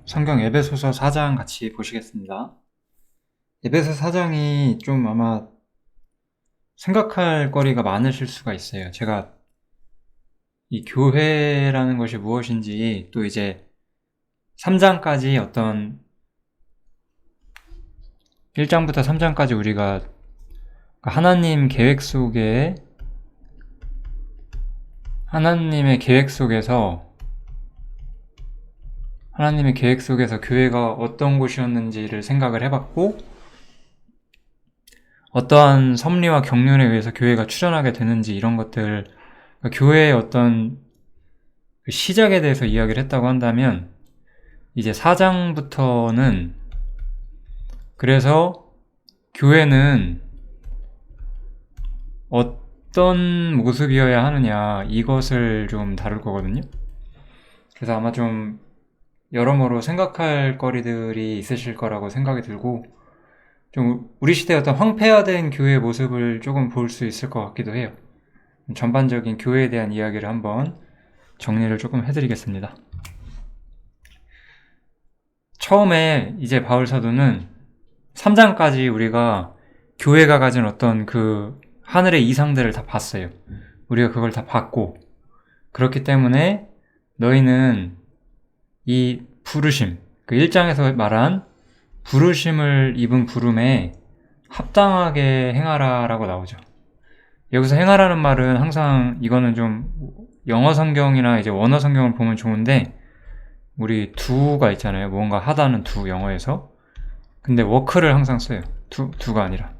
성경 에베소서 4장 같이 보시겠습니다. 에베소 4장이 좀 아마 생각할 거리가 많으실 수가 있어요. 제가 이 교회라는 것이 무엇인지 또 이제 3장까지 어떤 1장부터 3장까지 우리가 하나님의 계획 속에서 교회가 어떤 곳이었는지를 생각을 해봤고, 어떠한 섭리와 경륜에 의해서 교회가 출현하게 되는지 이런 것들, 교회의 어떤 시작에 대해서 이야기를 했다고 한다면, 이제 4장부터는 그래서 교회는 어떤 모습이어야 하느냐 이것을 좀 다룰 거거든요. 그래서 아마 좀 여러모로 생각할 거리들이 있으실 거라고 생각이 들고, 좀 우리 시대의 어떤 황폐화된 교회의 모습을 조금 볼 수 있을 것 같기도 해요. 전반적인 교회에 대한 이야기를 한번 정리를 조금 해드리겠습니다. 처음에 이제 바울 사도는 3장까지 우리가 교회가 가진 어떤 그 하늘의 이상들을 다 봤어요. 우리가 그걸 다 봤고, 그렇기 때문에 너희는 이 부르심, 그 1장에서 말한 부르심을 입은 부름에 합당하게 행하라 라고 나오죠. 여기서 행하라는 말은 항상 이거는 좀 영어 성경이나 이제 원어 성경을 보면 좋은데, 우리 do가 있잖아요. 뭔가 하다는 do, 영어에서. 근데 work를 항상 써요. do가 아니라.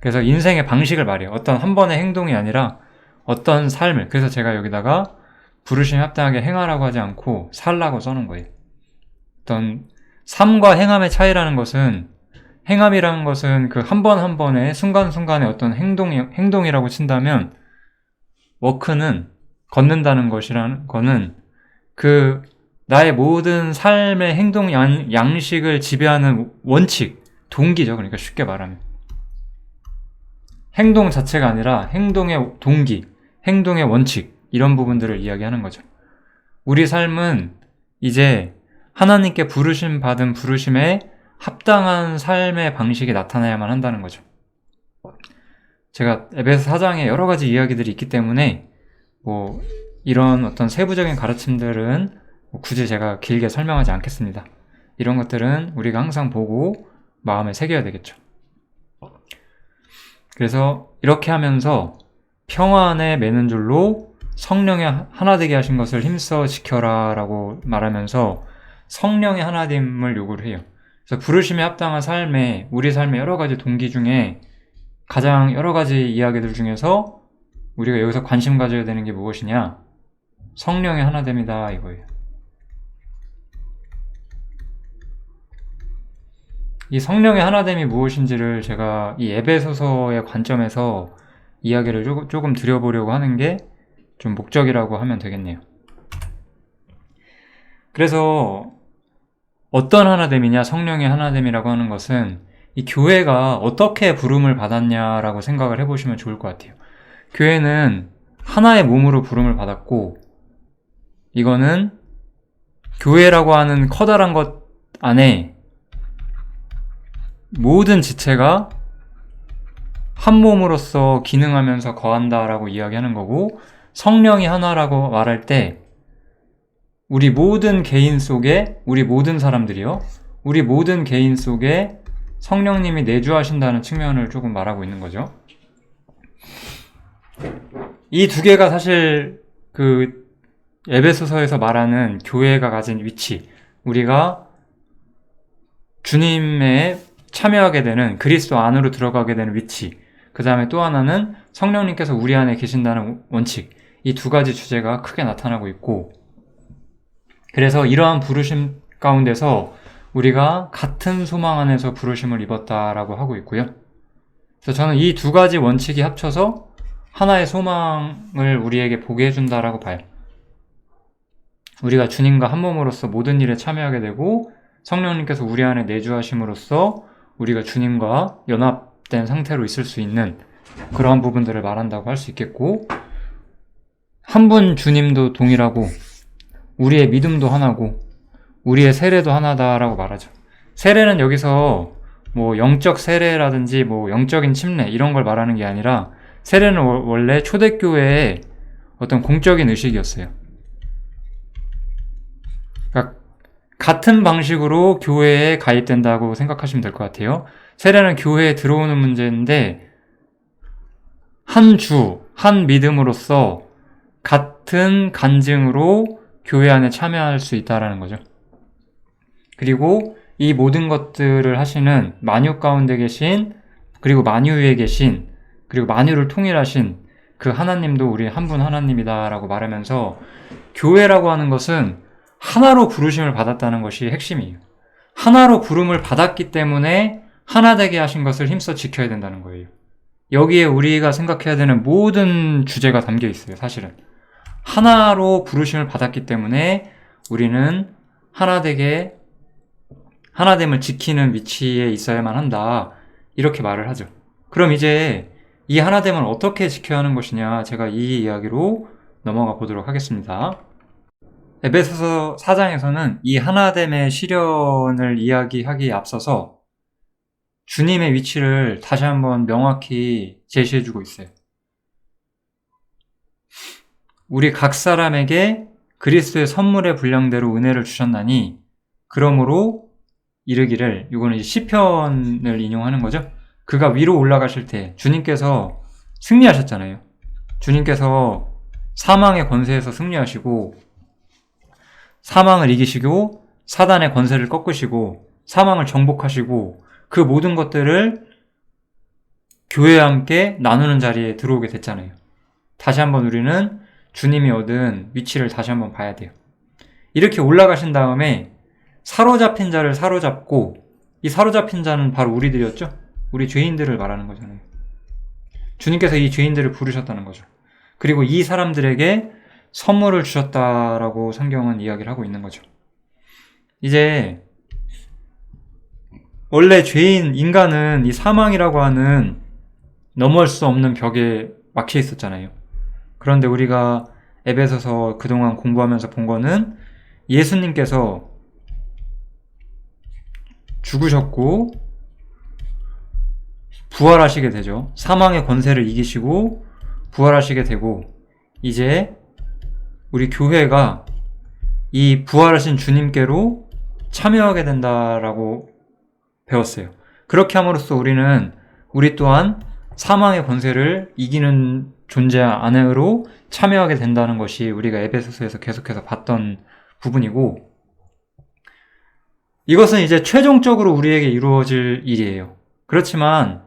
그래서 인생의 방식을 말해요. 어떤 한 번의 행동이 아니라 어떤 삶을. 그래서 제가 여기다가 부르심에 합당하게 행하라고 하지 않고 살라고 써놓은 거예요. 어떤 삶과 행함의 차이라는 것은, 행함이라는 것은 그 한 번 한 번의 순간순간의 어떤 행동이라고 친다면, 워크는 걷는다는 것이라는 거는 그 나의 모든 삶의 행동 양식을 지배하는 원칙, 동기죠. 그러니까 쉽게 말하면 행동 자체가 아니라 행동의 동기, 행동의 원칙, 이런 부분들을 이야기하는 거죠. 우리 삶은 이제 하나님께 부르심 받은 부르심에 합당한 삶의 방식이 나타나야만 한다는 거죠. 제가 에베소 4장에 여러 가지 이야기들이 있기 때문에 이런 어떤 세부적인 가르침들은 굳이 제가 길게 설명하지 않겠습니다. 이런 것들은 우리가 항상 보고 마음에 새겨야 되겠죠. 그래서 이렇게 하면서 평안에 매는 줄로 성령의 하나되게 하신 것을 힘써 지켜라 라고 말하면서 성령의 하나됨을 요구를 해요. 그래서 부르심에 합당한 삶에, 우리 삶의 여러 가지 동기 중에 가장 여러 가지 이야기들 중에서 우리가 여기서 관심 가져야 되는 게 무엇이냐? 성령의 하나됨이다 이거예요. 이 성령의 하나됨이 무엇인지를 제가 이 에베소서의 관점에서 이야기를 조금 드려보려고 하는 게 좀 목적이라고 하면 되겠네요. 그래서 어떤 하나됨이냐, 성령의 하나됨이라고 하는 것은 이 교회가 어떻게 부름을 받았냐라고 생각을 해보시면 좋을 것 같아요. 교회는 하나의 몸으로 부름을 받았고, 이거는 교회라고 하는 커다란 것 안에 모든 지체가 한 몸으로서 기능하면서 거한다라고 이야기하는 거고, 성령이 하나라고 말할 때 우리 모든 개인 속에, 우리 모든 사람들이요, 우리 모든 개인 속에 성령님이 내주하신다는 측면을 조금 말하고 있는 거죠. 이 두 개가 사실 그 에베소서에서 말하는 교회가 가진 위치, 우리가 주님의 참여하게 되는, 그리스도 안으로 들어가게 되는 위치, 그 다음에 또 하나는 성령님께서 우리 안에 계신다는 원칙, 이 두 가지 주제가 크게 나타나고 있고, 그래서 이러한 부르심 가운데서 우리가 같은 소망 안에서 부르심을 입었다라고 하고 있고요. 그래서 저는 이 두 가지 원칙이 합쳐서 하나의 소망을 우리에게 보게 해준다라고 봐요. 우리가 주님과 한 몸으로서 모든 일에 참여하게 되고, 성령님께서 우리 안에 내주하심으로써 우리가 주님과 연합된 상태로 있을 수 있는 그러한 부분들을 말한다고 할 수 있겠고, 한 분 주님도 동일하고, 우리의 믿음도 하나고, 우리의 세례도 하나다라고 말하죠. 세례는 여기서 뭐 영적 세례라든지 뭐 영적인 침례 이런 걸 말하는 게 아니라 세례는 원래 초대교회의 어떤 공적인 의식이었어요. 그러니까 같은 방식으로 교회에 가입된다고 생각하시면 될 것 같아요. 세례는 교회에 들어오는 문제인데 한 주, 한 믿음으로서 같은 간증으로 교회 안에 참여할 수 있다라는 거죠. 그리고 이 모든 것들을 하시는 만유 가운데 계신, 그리고 만유 위에 계신, 그리고 만유를 통일하신 그 하나님도 우리 한 분 하나님이다라고 말하면서 교회라고 하는 것은 하나로 부르심을 받았다는 것이 핵심이에요. 하나로 부름을 받았기 때문에 하나 되게 하신 것을 힘써 지켜야 된다는 거예요. 여기에 우리가 생각해야 되는 모든 주제가 담겨 있어요, 사실은. 하나로 부르심을 받았기 때문에 우리는 하나됨을 지키는 위치에 있어야만 한다. 이렇게 말을 하죠. 그럼 이제 이 하나됨을 어떻게 지켜야 하는 것이냐, 제가 이 이야기로 넘어가 보도록 하겠습니다. 에베소서 4장에서는 이 하나됨의 실현을 이야기하기에 앞서서 주님의 위치를 다시 한번 명확히 제시해주고 있어요. 우리 각 사람에게 그리스도의 선물의 분량대로 은혜를 주셨나니 그러므로 이르기를, 이거는 시편을 인용하는 거죠. 그가 위로 올라가실 때 주님께서 승리하셨잖아요. 주님께서 사망의 권세에서 승리하시고 사망을 이기시고 사단의 권세를 꺾으시고 사망을 정복하시고 그 모든 것들을 교회와 함께 나누는 자리에 들어오게 됐잖아요. 다시 한번 우리는 주님이 얻은 위치를 다시 한번 봐야 돼요. 이렇게 올라가신 다음에 사로잡힌 자를 사로잡고, 이 사로잡힌 자는 바로 우리들이었죠? 우리 죄인들을 말하는 거잖아요. 주님께서 이 죄인들을 부르셨다는 거죠. 그리고 이 사람들에게 선물을 주셨다라고 성경은 이야기를 하고 있는 거죠. 이제 원래 인간은 이 사망이라고 하는 넘어올 수 없는 벽에 막혀 있었잖아요. 그런데 우리가 에베소서 그동안 공부하면서 본 거는 예수님께서 죽으셨고 부활하시게 되죠. 사망의 권세를 이기시고 부활하시게 되고, 이제 우리 교회가 이 부활하신 주님께로 참여하게 된다라고 배웠어요. 그렇게 함으로써 우리 또한 사망의 권세를 이기는 존재 안으로 참여하게 된다는 것이 우리가 에베소서에서 계속해서 봤던 부분이고, 이것은 이제 최종적으로 우리에게 이루어질 일이에요. 그렇지만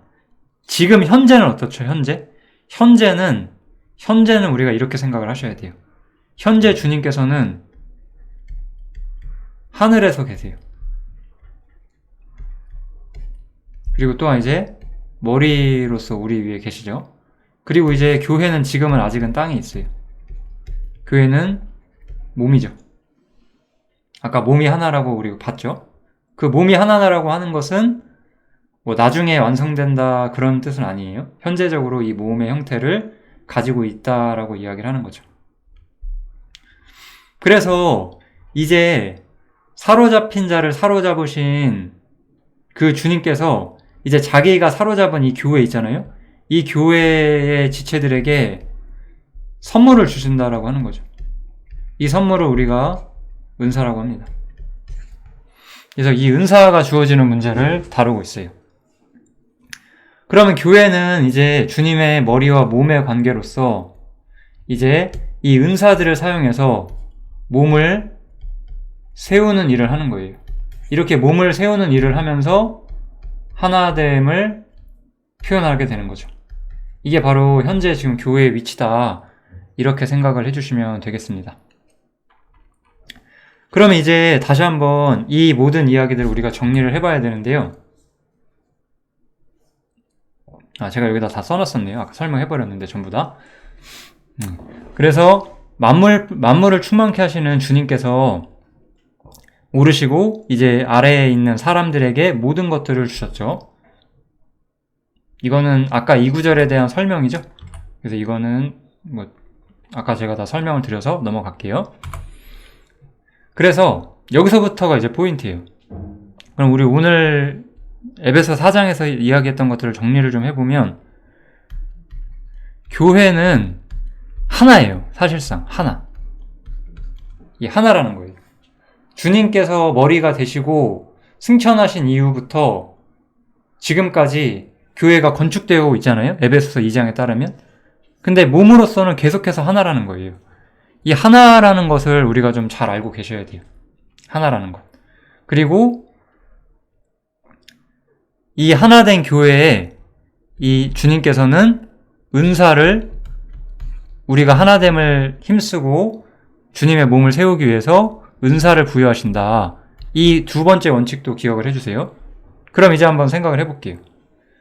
지금 현재는 어떻죠? 현재는 우리가 이렇게 생각을 하셔야 돼요. 현재 주님께서는 하늘에서 계세요. 그리고 또한 이제 머리로서 우리 위에 계시죠. 그리고 이제 교회는 지금은 아직은 땅에 있어요. 교회는 몸이죠. 아까 몸이 하나라고 우리가 봤죠. 그 몸이 하나라고 하는 것은 뭐 나중에 완성된다 그런 뜻은 아니에요. 현재적으로 이 몸의 형태를 가지고 있다라고 이야기를 하는 거죠. 그래서 이제 사로잡힌 자를 사로잡으신 그 주님께서 이제 자기가 사로잡은 이 교회 있잖아요. 이 교회의 지체들에게 선물을 주신다라고 하는 거죠. 이 선물을 우리가 은사라고 합니다. 그래서 이 은사가 주어지는 문제를 다루고 있어요. 그러면 교회는 이제 주님의 머리와 몸의 관계로서 이제 이 은사들을 사용해서 몸을 세우는 일을 하는 거예요. 이렇게 몸을 세우는 일을 하면서 하나됨을 표현하게 되는 거죠. 이게 바로 현재 지금 교회의 위치다, 이렇게 생각을 해주시면 되겠습니다. 그러면 이제 다시 한번 이 모든 이야기들을 우리가 정리를 해봐야 되는데요. 제가 여기다 다 써놨었네요. 아까 설명해버렸는데 전부 다. 그래서 만물을 충만케 하시는 주님께서 오르시고 이제 아래에 있는 사람들에게 모든 것들을 주셨죠. 이거는 아까 2구절에 대한 설명이죠. 그래서 이거는 아까 제가 다 설명을 드려서 넘어갈게요. 그래서 여기서부터가 이제 포인트예요. 그럼 우리 오늘 에베소 4장에서 이야기했던 것들을 정리를 좀 해보면, 교회는 하나예요. 사실상 하나. 이 하나라는 거예요. 주님께서 머리가 되시고 승천하신 이후부터 지금까지 교회가 건축되어 있잖아요. 에베소서 2장에 따르면. 근데 몸으로서는 계속해서 하나라는 거예요. 이 하나라는 것을 우리가 좀 잘 알고 계셔야 돼요. 하나라는 것. 그리고 이 하나된 교회에 이 주님께서는 은사를, 우리가 하나됨을 힘쓰고 주님의 몸을 세우기 위해서 은사를 부여하신다. 이 두 번째 원칙도 기억을 해주세요. 그럼 이제 한번 생각을 해볼게요.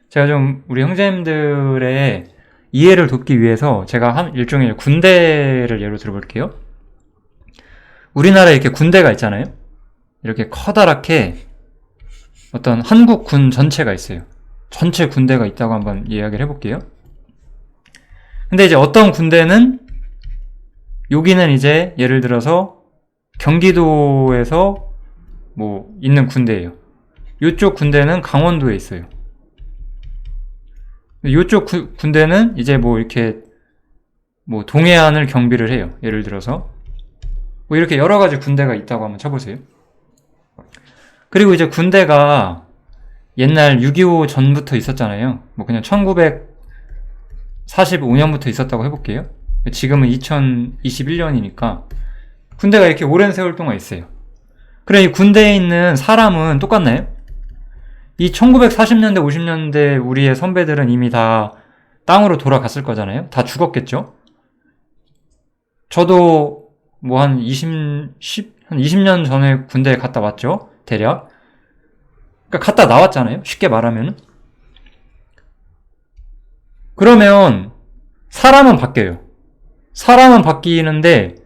제가 좀 우리 형제님들의 이해를 돕기 위해서 제가 한 일종의 군대를 예로 들어볼게요. 우리나라에 이렇게 군대가 있잖아요. 이렇게 커다랗게 어떤 한국 군 전체가 있어요. 전체 군대가 있다고 한번 이야기를 해볼게요. 근데 이제 어떤 군대는, 여기는 이제 예를 들어서 경기도에서 뭐 있는 군대예요. 이쪽 군대는 강원도에 있어요. 이쪽 군대는 이제 뭐 이렇게 뭐 동해안을 경비를 해요. 예를 들어서 뭐 이렇게 여러 가지 군대가 있다고 한번 쳐보세요. 그리고 이제 군대가 옛날 6.25 전부터 있었잖아요. 뭐 그냥 1945년부터 있었다고 해볼게요. 지금은 2021년이니까 군대가 이렇게 오랜 세월 동안 있어요. 그래, 이 군대에 있는 사람은 똑같나요? 이 1940년대, 50년대 우리의 선배들은 이미 다 땅으로 돌아갔을 거잖아요. 다 죽었겠죠? 저도 뭐 한 20년 전에 군대에 갔다 왔죠. 대략. 그러니까 갔다 나왔잖아요. 쉽게 말하면. 그러면 사람은 바뀌어요. 사람은 바뀌는데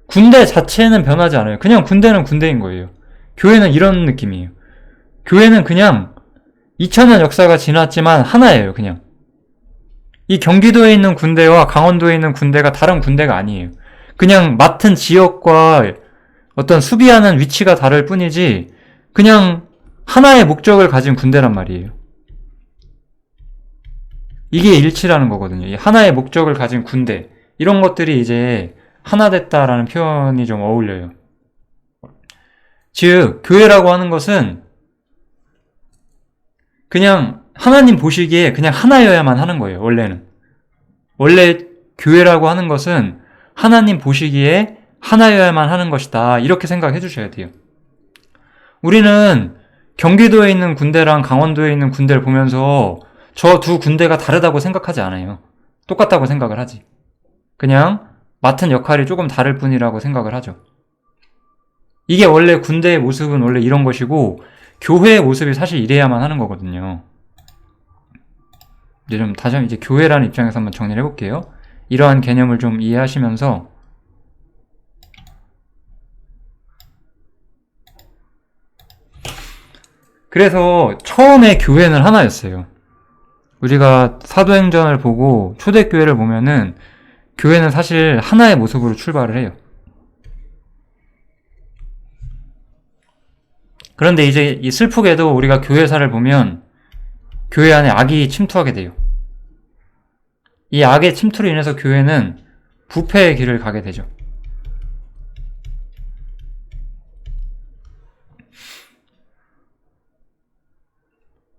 군대 자체는 변하지 않아요. 그냥 군대는 군대인 거예요. 교회는 이런 느낌이에요. 교회는 그냥 2000년 역사가 지났지만 하나예요. 그냥. 이 경기도에 있는 군대와 강원도에 있는 군대가 다른 군대가 아니에요. 그냥 맡은 지역과 어떤 수비하는 위치가 다를 뿐이지 그냥 하나의 목적을 가진 군대란 말이에요. 이게 일치라는 거거든요. 이 하나의 목적을 가진 군대. 이런 것들이 이제 하나 됐다라는 표현이 좀 어울려요. 즉, 교회라고 하는 것은 그냥 하나님 보시기에 그냥 하나여야만 하는 거예요. 원래는. 원래 교회라고 하는 것은 하나님 보시기에 하나여야만 하는 것이다. 이렇게 생각해 주셔야 돼요. 우리는 경기도에 있는 군대랑 강원도에 있는 군대를 보면서 저 두 군대가 다르다고 생각하지 않아요. 똑같다고 생각을 하지. 그냥 맡은 역할이 조금 다를 뿐이라고 생각을 하죠. 이게 원래 군대의 모습은 원래 이런 것이고 교회의 모습이 사실 이래야만 하는 거거든요. 이제 좀 다시 한번 이제 교회라는 입장에서 한번 정리를 해볼게요. 이러한 개념을 좀 이해하시면서 그래서 처음에 교회는 하나였어요. 우리가 사도행전을 보고 초대교회를 보면은 교회는 사실 하나의 모습으로 출발을 해요. 그런데 이제 이 슬프게도 우리가 교회사를 보면 교회 안에 악이 침투하게 돼요. 이 악의 침투로 인해서 교회는 부패의 길을 가게 되죠.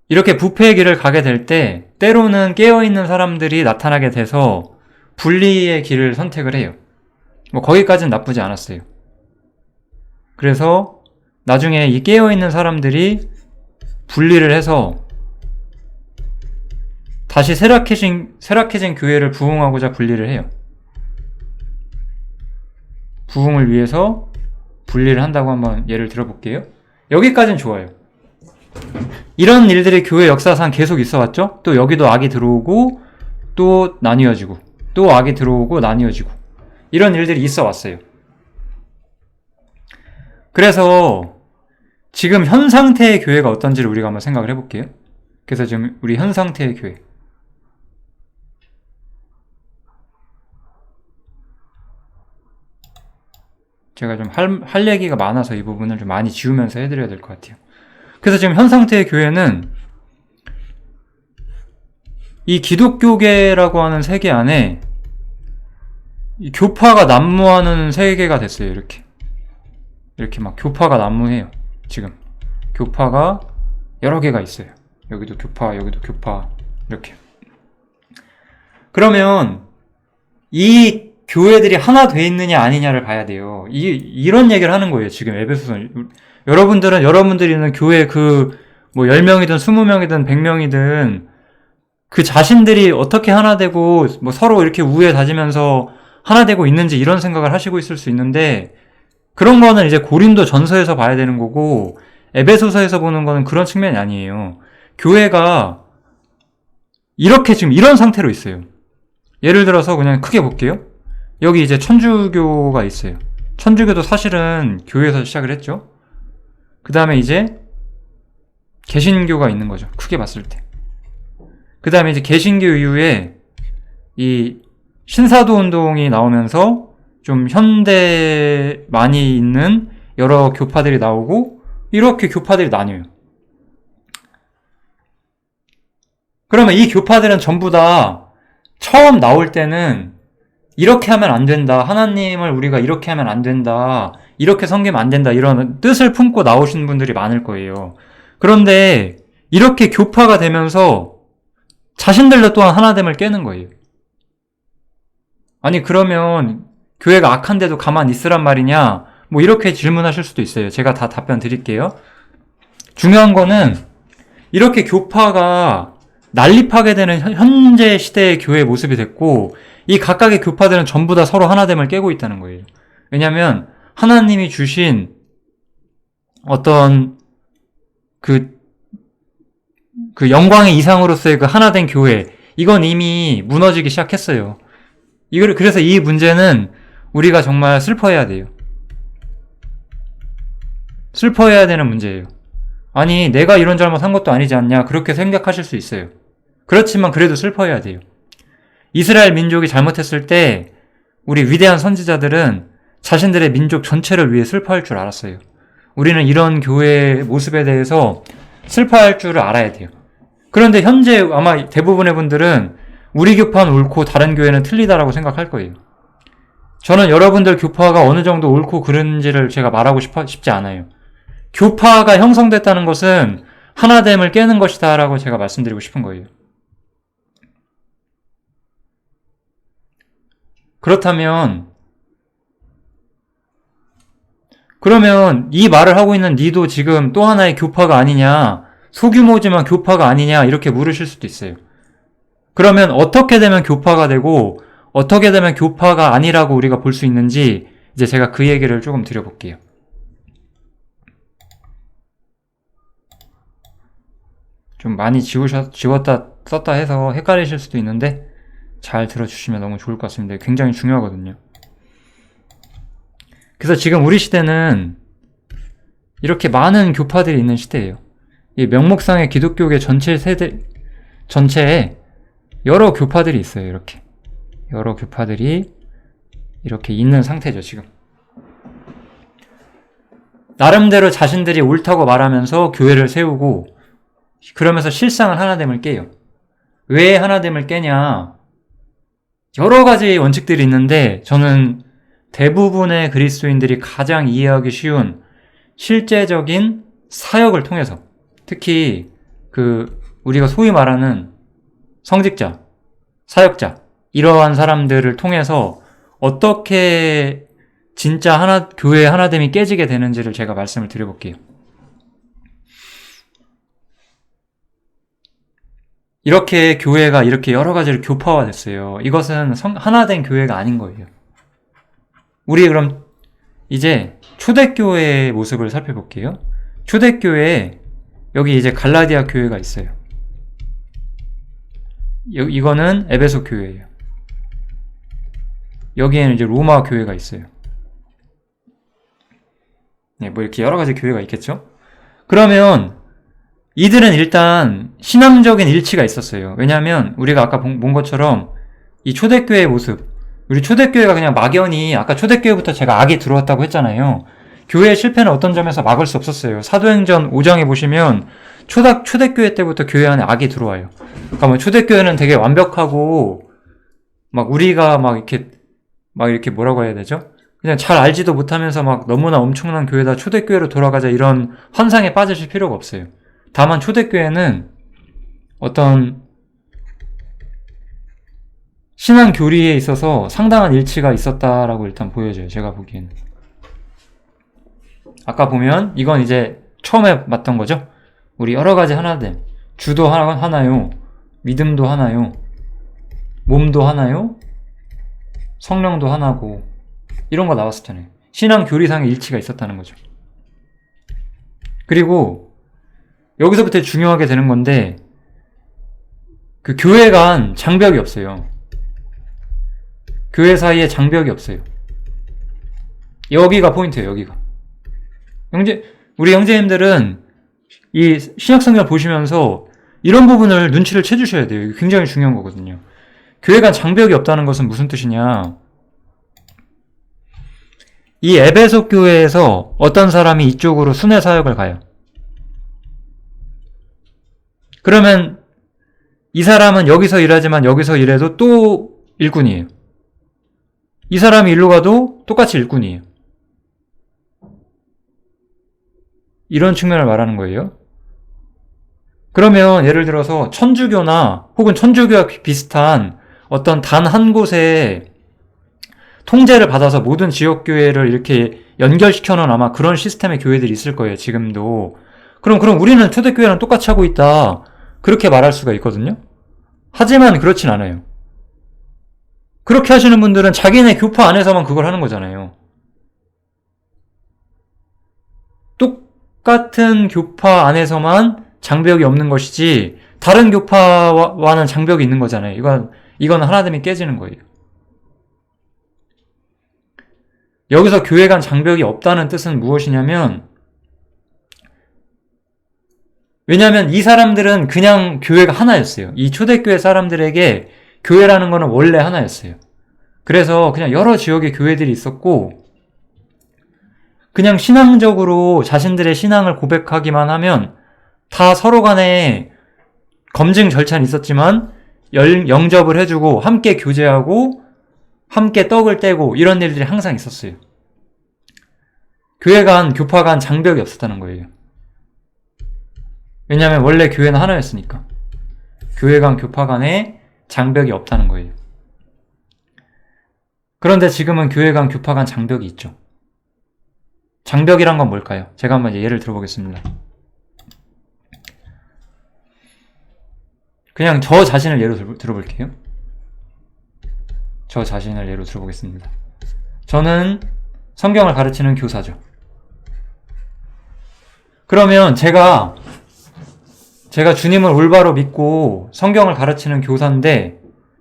이렇게 부패의 길을 가게 될 때 때로는 깨어있는 사람들이 나타나게 돼서 분리의 길을 선택을 해요. 뭐 거기까지는 나쁘지 않았어요. 그래서 나중에 이 깨어있는 사람들이 분리를 해서 다시 쇠락해진 교회를 부흥하고자 분리를 해요. 부흥을 위해서 분리를 한다고 한번 예를 들어볼게요. 여기까지는 좋아요. 이런 일들이 교회 역사상 계속 있어 왔죠? 또 여기도 악이 들어오고 또 나뉘어지고 또 악이 들어오고 나뉘어지고 이런 일들이 있어 왔어요. 그래서 지금 현 상태의 교회가 어떤지를 우리가 한번 생각을 해볼게요. 그래서 지금 우리 현 상태의 교회, 제가 좀 할 얘기가 많아서 이 부분을 좀 많이 지우면서 해드려야 될 것 같아요. 그래서 지금 현 상태의 교회는 이 기독교계라고 하는 세계 안에 이 교파가 난무하는 세계가 됐어요. 이렇게 막 교파가 난무해요. 지금 교파가 여러 개가 있어요. 여기도 교파, 여기도 교파, 이렇게. 그러면 이 교회들이 하나 돼 있느냐 아니냐를 봐야 돼요. 이런 얘기를 하는 거예요. 지금 에베소서. 여러분들이 있는 교회 뭐 10명이든 20명이든 100명이든 그 자신들이 어떻게 하나 되고 뭐 서로 이렇게 우애 다지면서 하나 되고 있는지 이런 생각을 하시고 있을 수 있는데, 그런 거는 이제 고린도 전서에서 봐야 되는 거고 에베소서에서 보는 거는 그런 측면이 아니에요. 교회가 이렇게 지금 이런 상태로 있어요. 예를 들어서 그냥 크게 볼게요. 여기 이제 천주교가 있어요. 천주교도 사실은 교회에서 시작을 했죠. 그 다음에 이제 개신교가 있는 거죠. 크게 봤을 때. 그 다음에 이제 개신교 이후에 이 신사도 운동이 나오면서 좀 현대 많이 있는 여러 교파들이 나오고 이렇게 교파들이 나뉘어요. 그러면 이 교파들은 전부 다 처음 나올 때는 이렇게 하면 안 된다, 하나님을 우리가 이렇게 하면 안 된다, 이렇게 섬기면 안 된다, 이런 뜻을 품고 나오신 분들이 많을 거예요. 그런데 이렇게 교파가 되면서 자신들도 또한 하나됨을 깨는 거예요. 아니 그러면 교회가 악한데도 가만히 있으란 말이냐, 뭐 이렇게 질문하실 수도 있어요. 제가 다 답변 드릴게요. 중요한 거는 이렇게 교파가 난립하게 되는 현재 시대의 교회의 모습이 됐고, 이 각각의 교파들은 전부 다 서로 하나됨을 깨고 있다는 거예요. 왜냐하면 하나님이 주신 어떤 그 영광의 이상으로서의 그 하나된 교회, 이건 이미 무너지기 시작했어요. 그래서 이 문제는 우리가 정말 슬퍼해야 돼요. 슬퍼해야 되는 문제예요. 아니 내가 이런 잘못한 것도 아니지 않냐, 그렇게 생각하실 수 있어요. 그렇지만 그래도 슬퍼해야 돼요. 이스라엘 민족이 잘못했을 때 우리 위대한 선지자들은 자신들의 민족 전체를 위해 슬퍼할 줄 알았어요. 우리는 이런 교회의 모습에 대해서 슬퍼할 줄을 알아야 돼요. 그런데 현재 아마 대부분의 분들은 우리 교파는 옳고 다른 교회는 틀리다라고 생각할 거예요. 저는 여러분들 교파가 어느 정도 옳고 그른지를 제가 말하고 싶지 않아요. 교파가 형성됐다는 것은 하나됨을 깨는 것이다 라고 제가 말씀드리고 싶은 거예요. 그러면 이 말을 하고 있는 니도 지금 또 하나의 교파가 아니냐, 소규모지만 교파가 아니냐, 이렇게 물으실 수도 있어요. 그러면 어떻게 되면 교파가 되고 어떻게 되면 교파가 아니라고 우리가 볼 수 있는지 이제 제가 그 얘기를 조금 드려볼게요. 좀 많이 지웠다 썼다 해서 헷갈리실 수도 있는데 잘 들어주시면 너무 좋을 것 같습니다. 굉장히 중요하거든요. 그래서 지금 우리 시대는 이렇게 많은 교파들이 있는 시대예요. 이 명목상의 기독교계 전체에 여러 교파들이 있어요. 이렇게 여러 교파들이 이렇게 있는 상태죠. 지금 나름대로 자신들이 옳다고 말하면서 교회를 세우고, 그러면서 실상은 하나됨을 깨요. 왜 하나됨을 깨냐, 여러 가지 원칙들이 있는데 저는 대부분의 그리스도인들이 가장 이해하기 쉬운 실제적인 사역을 통해서, 특히 우리가 소위 말하는 성직자, 사역자, 이러한 사람들을 통해서 어떻게 진짜 교회의 하나됨이 깨지게 되는지를 제가 말씀을 드려볼게요. 이렇게 교회가 이렇게 여러 가지로 교파화됐어요. 이것은 하나된 교회가 아닌 거예요. 우리 그럼 이제 초대교회의 모습을 살펴볼게요. 초대교회에 여기 이제 갈라디아 교회가 있어요. 이거는 에베소 교회예요. 여기에는 이제 로마 교회가 있어요. 네, 뭐 이렇게 여러 가지 교회가 있겠죠? 그러면 이들은 일단 신앙적인 일치가 있었어요. 왜냐하면 우리가 아까 본 것처럼 이 초대교회의 모습, 우리 초대교회가 그냥 막연히, 아까 초대교회부터 제가 악이 들어왔다고 했잖아요. 교회의 실패는 어떤 점에서 막을 수 없었어요. 사도행전 5장에 보시면 초대교회 때부터 교회 안에 악이 들어와요. 그러니까 뭐 초대교회는 되게 완벽하고 막 우리가 막 이렇게 뭐라고 해야 되죠? 그냥 잘 알지도 못하면서 막 너무나 엄청난 교회다, 초대교회로 돌아가자, 이런 환상에 빠지실 필요가 없어요. 다만 초대교회는 어떤 신앙 교리에 있어서 상당한 일치가 있었다라고 일단 보여져요. 제가 보기에는. 아까 보면 이건 이제 처음에 봤던 거죠. 우리 여러 가지 하나됨. 주도 하나요? 믿음도 하나요? 몸도 하나요? 성령도 하나고, 이런 거 나왔었잖아요. 신앙 교리상의 일치가 있었다는 거죠. 그리고 여기서부터 중요하게 되는 건데, 그 교회 간 장벽이 없어요. 교회 사이에 장벽이 없어요. 여기가 포인트예요. 여기가. 우리 형제님들은 이 신약성경을 보시면서 이런 부분을 눈치를 채주셔야 돼요. 이게 굉장히 중요한 거거든요. 교회 간 장벽이 없다는 것은 무슨 뜻이냐? 이 에베소 교회에서 어떤 사람이 이쪽으로 순회 사역을 가요. 그러면 이 사람은 여기서 일하지만 여기서 일해도 또 일꾼이에요. 이 사람이 일로 가도 똑같이 일꾼이에요. 이런 측면을 말하는 거예요. 그러면 예를 들어서 천주교나 혹은 천주교와 비슷한 어떤 단 한 곳에 통제를 받아서 모든 지역교회를 이렇게 연결시켜 놓은 아마 그런 시스템의 교회들이 있을 거예요. 지금도. 그럼 우리는 초대교회랑 똑같이 하고 있다, 그렇게 말할 수가 있거든요. 하지만 그렇진 않아요. 그렇게 하시는 분들은 자기네 교파 안에서만 그걸 하는 거잖아요. 똑같은 교파 안에서만 장벽이 없는 것이지 다른 교파와는 장벽이 있는 거잖아요. 이건 하나됨이 깨지는 거예요. 여기서 교회 간 장벽이 없다는 뜻은 무엇이냐면, 왜냐하면 이 사람들은 그냥 교회가 하나였어요. 이 초대교회 사람들에게 교회라는 거는 원래 하나였어요. 그래서 그냥 여러 지역의 교회들이 있었고, 그냥 신앙적으로 자신들의 신앙을 고백하기만 하면 다 서로 간에 검증 절차는 있었지만 영접을 해주고 함께 교제하고 함께 떡을 떼고 이런 일들이 항상 있었어요. 교회 간, 교파 간 장벽이 없었다는 거예요. 왜냐하면 원래 교회는 하나였으니까. 교회 간, 교파 간에 장벽이 없다는 거예요. 그런데 지금은 교회 간, 교파 간 장벽이 있죠. 장벽이란 건 뭘까요? 제가 한번 예를 들어보겠습니다. 그냥 저 자신을 예로 들어볼게요. 저 자신을 예로 들어보겠습니다. 저는 성경을 가르치는 교사죠. 그러면 제가 주님을 올바로 믿고 성경을 가르치는 교사인데,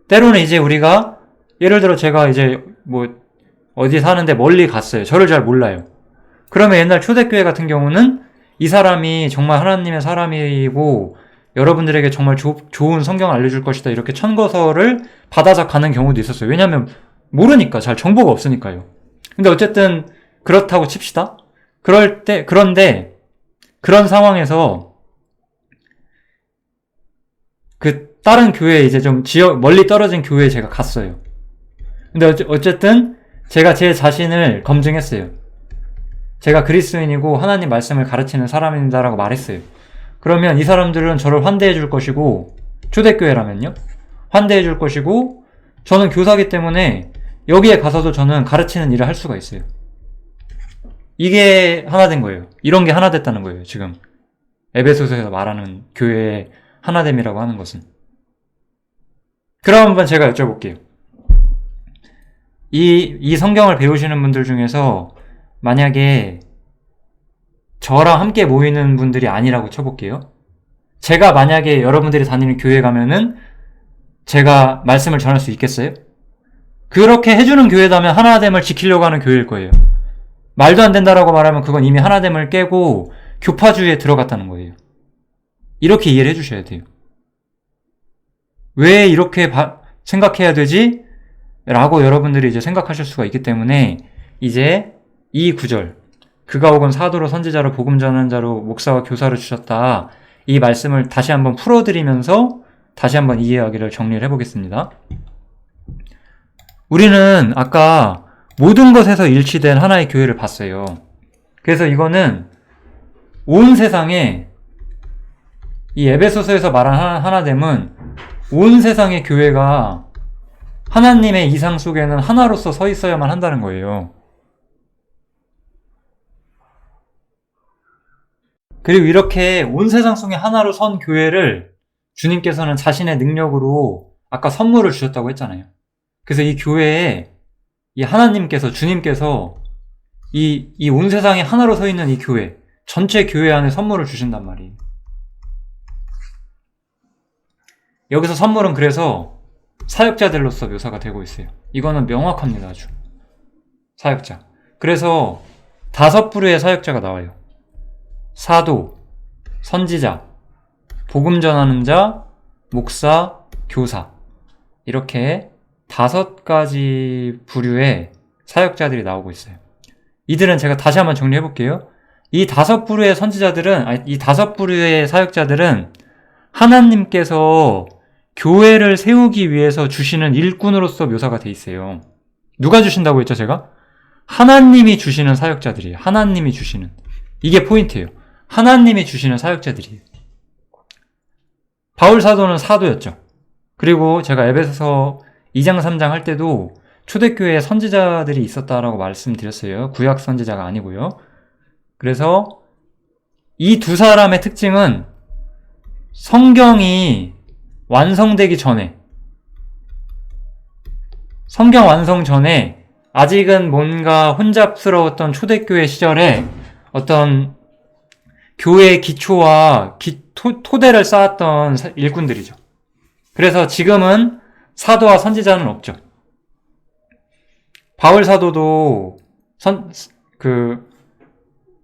때로는 이제 우리가, 예를 들어 제가 이제 어디 사는데 멀리 갔어요. 저를 잘 몰라요. 그러면 옛날 초대교회 같은 경우는 이 사람이 정말 하나님의 사람이고 여러분들에게 정말 좋은 성경을 알려줄 것이다, 이렇게 천거서를 받아서 가는 경우도 있었어요. 왜냐하면 모르니까, 잘 정보가 없으니까요. 근데 어쨌든 그렇다고 칩시다. 그런데 그런 상황에서 그 다른 교회에 이제 좀 멀리 떨어진 교회에 제가 갔어요. 근데 어쨌든 제가 제 자신을 검증했어요. 제가 그리스도인이고 하나님 말씀을 가르치는 사람입니다라고 말했어요. 그러면 이 사람들은 저를 환대해 줄 것이고, 초대교회라면요, 환대해 줄 것이고, 저는 교사기 때문에 여기에 가서도 저는 가르치는 일을 할 수가 있어요. 이게 하나 된 거예요. 이런 게 하나 됐다는 거예요. 지금 에베소서에서 말하는 교회의 하나됨이라고 하는 것은. 그럼 한번 제가 여쭤볼게요. 이 성경을 배우시는 분들 중에서 만약에 저랑 함께 모이는 분들이 아니라고 쳐볼게요. 제가 만약에 여러분들이 다니는 교회 가면은 제가 말씀을 전할 수 있겠어요? 그렇게 해주는 교회다면 하나됨을 지키려고 하는 교회일 거예요. 말도 안 된다라고 말하면 그건 이미 하나됨을 깨고 교파주의에 들어갔다는 거예요. 이렇게 이해를 해주셔야 돼요. 왜 이렇게 생각해야 되지? 라고 여러분들이 이제 생각하실 수가 있기 때문에 이제 이 구절, 그가 혹은 사도로 선지자로 복음 전하는 자로 목사와 교사를 주셨다. 이 말씀을 다시 한번 풀어드리면서 다시 한번 이 이야기를 정리를 해보겠습니다. 우리는 아까 모든 것에서 일치된 하나의 교회를 봤어요. 그래서 이거는 온 세상에 이 에베소서에서 말한 하나됨은 온 세상의 교회가 하나님의 이상 속에는 하나로서 서 있어야만 한다는 거예요. 그리고 이렇게 온 세상 속에 하나로 선 교회를 주님께서는 자신의 능력으로 아까 선물을 주셨다고 했잖아요. 그래서 이 교회에 이 하나님께서, 주님께서 이 온 세상에 하나로 서 있는 이 교회, 전체 교회 안에 선물을 주신단 말이에요. 여기서 선물은 그래서 사역자들로서 묘사가 되고 있어요. 이거는 명확합니다, 아주. 사역자. 그래서 5부류의 사역자가 나와요. 사도, 선지자, 복음 전하는 자, 목사, 교사. 이렇게 5가지 부류의 사역자들이 나오고 있어요. 이들은 제가 다시 한번 정리해 볼게요. 이 5부류의 선지자들은, 이 5부류의 사역자들은 하나님께서 교회를 세우기 위해서 주시는 일꾼으로서 묘사가 돼 있어요. 누가 주신다고 했죠, 제가? 하나님이 주시는 사역자들이에요. 하나님이 주시는. 이게 포인트예요. 하나님이 주시는 사역자들이에요. 바울 사도는 사도였죠. 그리고 제가 에베소서 2장 3장 할 때도 초대교회에 선지자들이 있었다라고 말씀드렸어요. 구약 선지자가 아니고요. 그래서 이 두 사람의 특징은 성경이 완성되기 전에, 성경 완성 전에 아직은 뭔가 혼잡스러웠던 초대교회 시절에 어떤 교회의 기초와 토대를 쌓았던 일꾼들이죠. 그래서 지금은 사도와 선지자는 없죠. 바울 사도도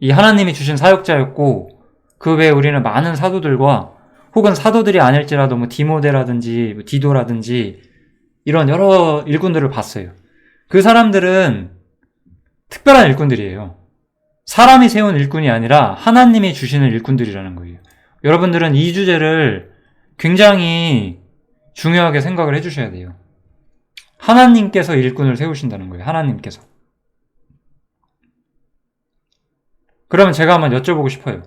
이 하나님이 주신 사역자였고, 그 외에 우리는 많은 사도들과 혹은 사도들이 아닐지라도 디모데라든지 디도라든지 이런 여러 일꾼들을 봤어요. 그 사람들은 특별한 일꾼들이에요. 사람이 세운 일꾼이 아니라 하나님이 주시는 일꾼들이라는 거예요. 여러분들은 이 주제를 굉장히 중요하게 생각을 해주셔야 돼요. 하나님께서 일꾼을 세우신다는 거예요. 하나님께서. 그러면 제가 한번 여쭤보고 싶어요.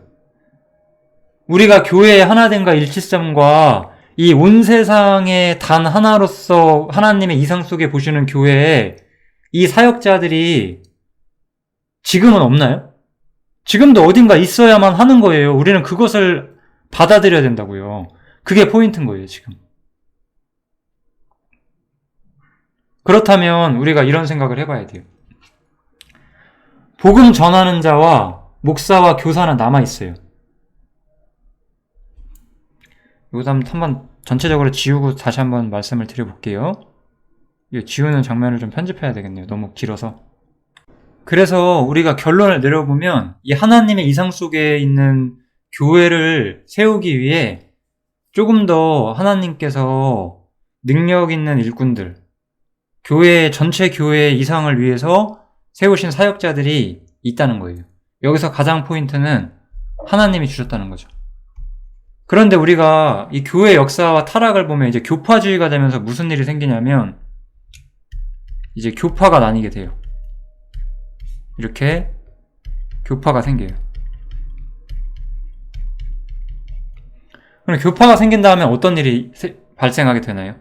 우리가 교회의 하나됨과 일치성과 이 온 세상의 단 하나로서 하나님의 이상 속에 보시는 교회에 이 사역자들이 지금은 없나요? 지금도 어딘가 있어야만 하는 거예요. 우리는 그것을 받아들여야 된다고요. 그게 포인트인 거예요, 지금. 그렇다면 우리가 이런 생각을 해봐야 돼요. 복음 전하는 자와 목사와 교사는 남아있어요. 이거 한번 전체적으로 지우고 다시 한번 말씀을 드려볼게요. 이 지우는 장면을 좀 편집해야 되겠네요. 너무 길어서. 그래서 우리가 결론을 내려보면 이 하나님의 이상 속에 있는 교회를 세우기 위해 조금 더 하나님께서 능력 있는 일꾼들, 전체 교회의 이상을 위해서 세우신 사역자들이 있다는 거예요. 여기서 가장 포인트는 하나님이 주셨다는 거죠. 그런데 우리가 이 교회 역사와 타락을 보면 이제 교파주의가 되면서 무슨 일이 생기냐면 이제 교파가 나뉘게 돼요. 이렇게 교파가 생겨요. 그럼 교파가 생긴 다음에 어떤 일이 발생하게 되나요?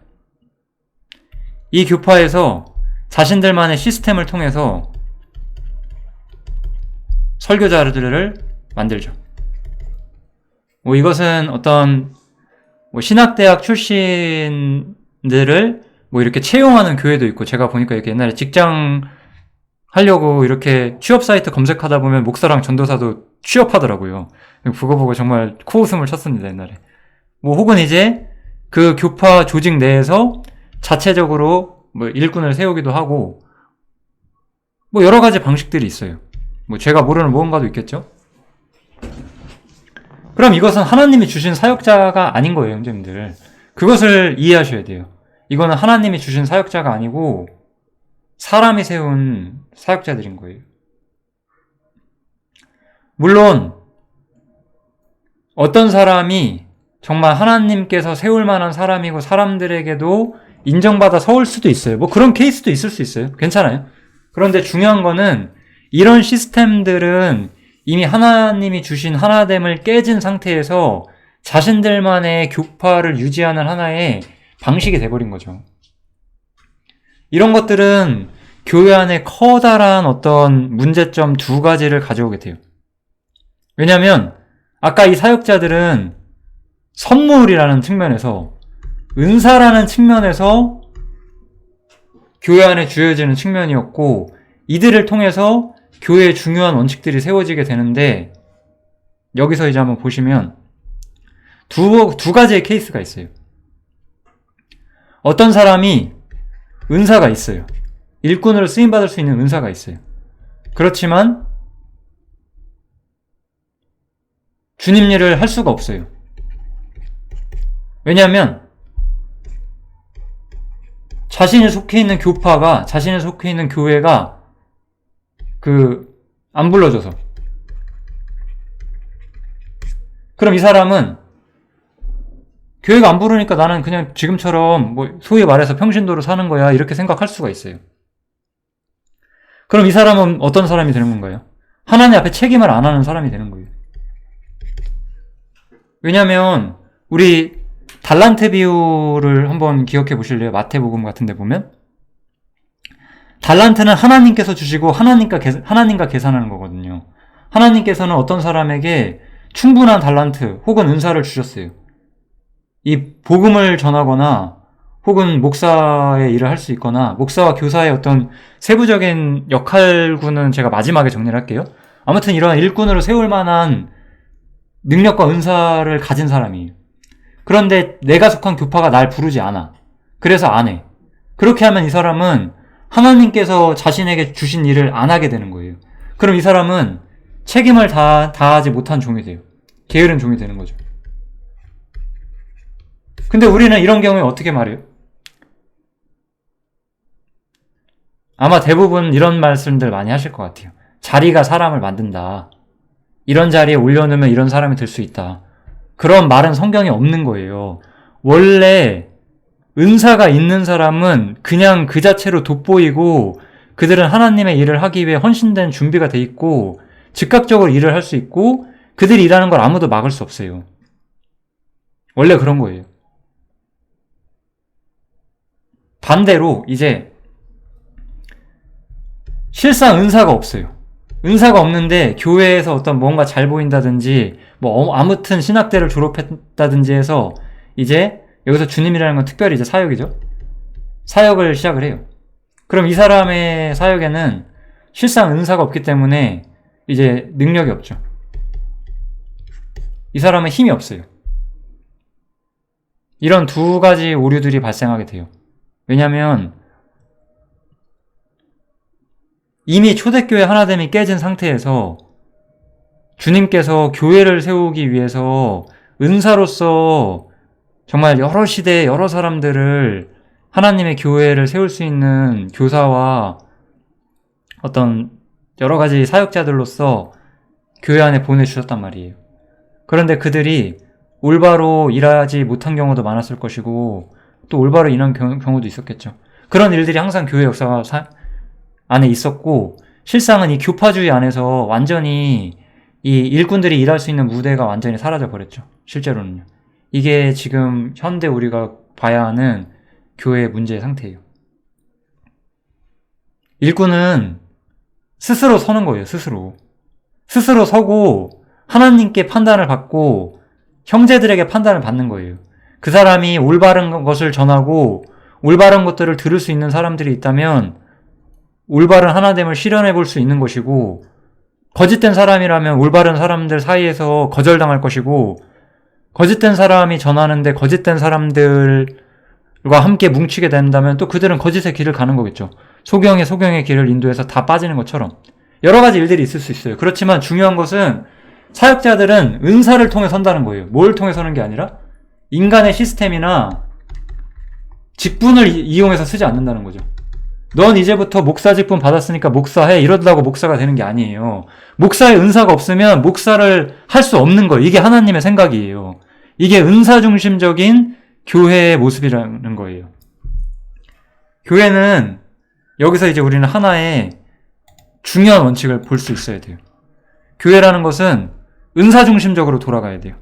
이 교파에서 자신들만의 시스템을 통해서 설교자들을 만들죠. 이것은 어떤 신학대학 출신들을 이렇게 채용하는 교회도 있고, 제가 보니까 이렇게 옛날에 직장 하려고 이렇게 취업 사이트 검색하다 보면 목사랑 전도사도 취업하더라고요. 그거 보고 정말 코웃음을 쳤습니다, 옛날에. 혹은 이제 그 교파 조직 내에서 자체적으로 일꾼을 세우기도 하고, 여러 가지 방식들이 있어요. 제가 모르는 무언가도 있겠죠? 그럼 이것은 하나님이 주신 사역자가 아닌 거예요, 형제님들. 그것을 이해하셔야 돼요. 이거는 하나님이 주신 사역자가 아니고 사람이 세운 사역자들인 거예요. 물론 어떤 사람이 정말 하나님께서 세울 만한 사람이고 사람들에게도 인정받아 서올 수도 있어요. 뭐 그런 케이스도 있을 수 있어요. 괜찮아요. 그런데 중요한 거는 이런 시스템들은 이미 하나님이 주신 하나됨을 깨진 상태에서 자신들만의 교파를 유지하는 하나의 방식이 돼버린 거죠. 이런 것들은 교회 안에 커다란 어떤 문제점 두 가지를 가져오게 돼요. 왜냐하면 아까 이 사역자들은 선물이라는 측면에서, 은사라는 측면에서 교회 안에 주어지는 측면이었고, 이들을 통해서 교회의 중요한 원칙들이 세워지게 되는데, 여기서 이제 한번 보시면 두 가지의 케이스가 있어요. 어떤 사람이 은사가 있어요. 일꾼으로 쓰임받을 수 있는 은사가 있어요. 그렇지만 주님 일을 할 수가 없어요. 왜냐하면 자신이 속해 있는 교파가, 자신이 속해 있는 교회가 안 불러줘서. 그럼 이 사람은 교회가 안 부르니까 나는 그냥 지금처럼 뭐 소위 말해서 평신도로 사는 거야, 이렇게 생각할 수가 있어요. 그럼 이 사람은 어떤 사람이 되는 건가요? 하나님 앞에 책임을 안 하는 사람이 되는 거예요. 왜냐면 우리 달란트 비유를 한번 기억해 보실래요? 마태복음 같은 데 보면 달란트는 하나님께서 주시고 하나님과 계산하는 거거든요. 하나님께서는 어떤 사람에게 충분한 달란트 혹은 은사를 주셨어요. 이 복음을 전하거나 혹은 목사의 일을 할 수 있거나 목사와 교사의 어떤 세부적인 역할군은 제가 마지막에 정리를 할게요. 아무튼 이런 일꾼으로 세울 만한 능력과 은사를 가진 사람이에요. 그런데 내가 속한 교파가 날 부르지 않아. 그래서 안 해. 그렇게 하면 이 사람은 하나님께서 자신에게 주신 일을 안 하게 되는 거예요. 그럼 이 사람은 책임을 다하지 못한 종이 돼요. 게으른 종이 되는 거죠. 근데 우리는 이런 경우에 어떻게 말해요? 아마 대부분 이런 말씀들 많이 하실 것 같아요. 자리가 사람을 만든다. 이런 자리에 올려놓으면 이런 사람이 될 수 있다. 그런 말은 성경에 없는 거예요. 원래 은사가 있는 사람은 그냥 그 자체로 돋보이고, 그들은 하나님의 일을 하기 위해 헌신된 준비가 돼 있고 즉각적으로 일을 할 수 있고, 그들이 일하는 걸 아무도 막을 수 없어요. 원래 그런 거예요. 반대로 이제 실상 은사가 없어요. 은사가 없는데 교회에서 어떤 뭔가 잘 보인다든지 뭐 아무튼 신학대를 졸업했다든지 해서 이제 여기서 주님이라는 건 특별히 이제 사역이죠. 사역을 시작을 해요. 그럼 이 사람의 사역에는 실상 은사가 없기 때문에 이제 능력이 없죠. 이 사람은 힘이 없어요. 이런 두 가지 오류들이 발생하게 돼요. 왜냐하면 이미 초대교회 하나됨이 깨진 상태에서 주님께서 교회를 세우기 위해서 은사로서 정말 여러 시대 여러 사람들을 하나님의 교회를 세울 수 있는 교사와 어떤 여러 가지 사역자들로서 교회 안에 보내주셨단 말이에요. 그런데 그들이 올바로 일하지 못한 경우도 많았을 것이고 또 올바로 일한 경우도 있었겠죠. 그런 일들이 항상 교회 역사 안에 있었고, 실상은 이 교파주의 안에서 완전히 이 일꾼들이 일할 수 있는 무대가 완전히 사라져 버렸죠. 실제로는요. 이게 지금 현대 우리가 봐야 하는 교회의 문제의 상태예요. 일꾼은 스스로 서는 거예요. 스스로 서고 하나님께 판단을 받고 형제들에게 판단을 받는 거예요. 그 사람이 올바른 것을 전하고 올바른 것들을 들을 수 있는 사람들이 있다면 올바른 하나됨을 실현해 볼 수 있는 것이고, 거짓된 사람이라면 올바른 사람들 사이에서 거절당할 것이고, 거짓된 사람이 전하는데 거짓된 사람들과 함께 뭉치게 된다면 또 그들은 거짓의 길을 가는 거겠죠. 소경의 길을 인도해서 다 빠지는 것처럼 여러 가지 일들이 있을 수 있어요. 그렇지만 중요한 것은 사역자들은 은사를 통해 선다는 거예요. 뭘 통해 서는 게 아니라 인간의 시스템이나 직분을 이용해서 쓰지 않는다는 거죠. 넌 이제부터 목사 직분 받았으니까 목사해. 이러다고 목사가 되는 게 아니에요. 목사의 은사가 없으면 목사를 할 수 없는 거예요. 이게 하나님의 생각이에요. 이게 은사 중심적인 교회의 모습이라는 거예요. 교회는 여기서 이제 우리는 하나의 중요한 원칙을 볼 수 있어야 돼요. 교회라는 것은 은사 중심적으로 돌아가야 돼요.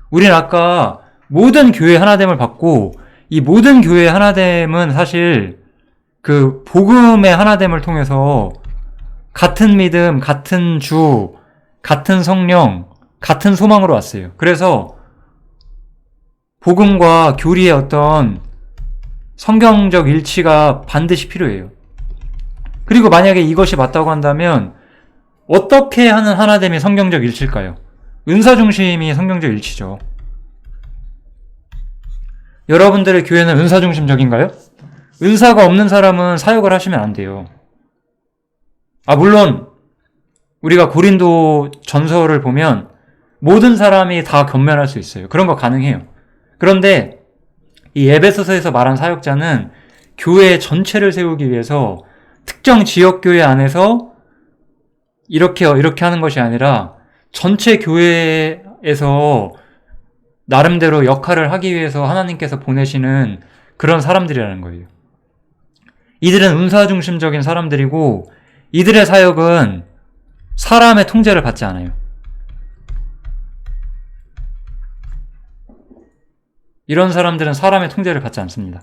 우리는 아까 모든 교회 하나됨을 받고 이 모든 교회 하나됨은 사실 그 복음의 하나됨을 통해서 같은 믿음, 같은 주, 같은 성령, 같은 소망으로 왔어요. 그래서 복음과 교리의 어떤 성경적 일치가 반드시 필요해요. 그리고 만약에 이것이 맞다고 한다면 어떻게 하는 하나됨이 성경적 일치일까요? 은사 중심이 성경적 일치죠. 여러분들의 교회는 은사 중심적인가요? 은사가 없는 사람은 사역을 하시면 안 돼요. 물론 우리가 고린도 전서를 보면 모든 사람이 다 겸면할 수 있어요. 그런 거 가능해요. 그런데 이 에베소서에서 말한 사역자는 교회 전체를 세우기 위해서 특정 지역교회 안에서 이렇게 하는 것이 아니라 전체 교회에서 나름대로 역할을 하기 위해서 하나님께서 보내시는 그런 사람들이라는 거예요. 이들은 은사 중심적인 사람들이고 이들의 사역은 사람의 통제를 받지 않아요. 이런 사람들은 사람의 통제를 받지 않습니다.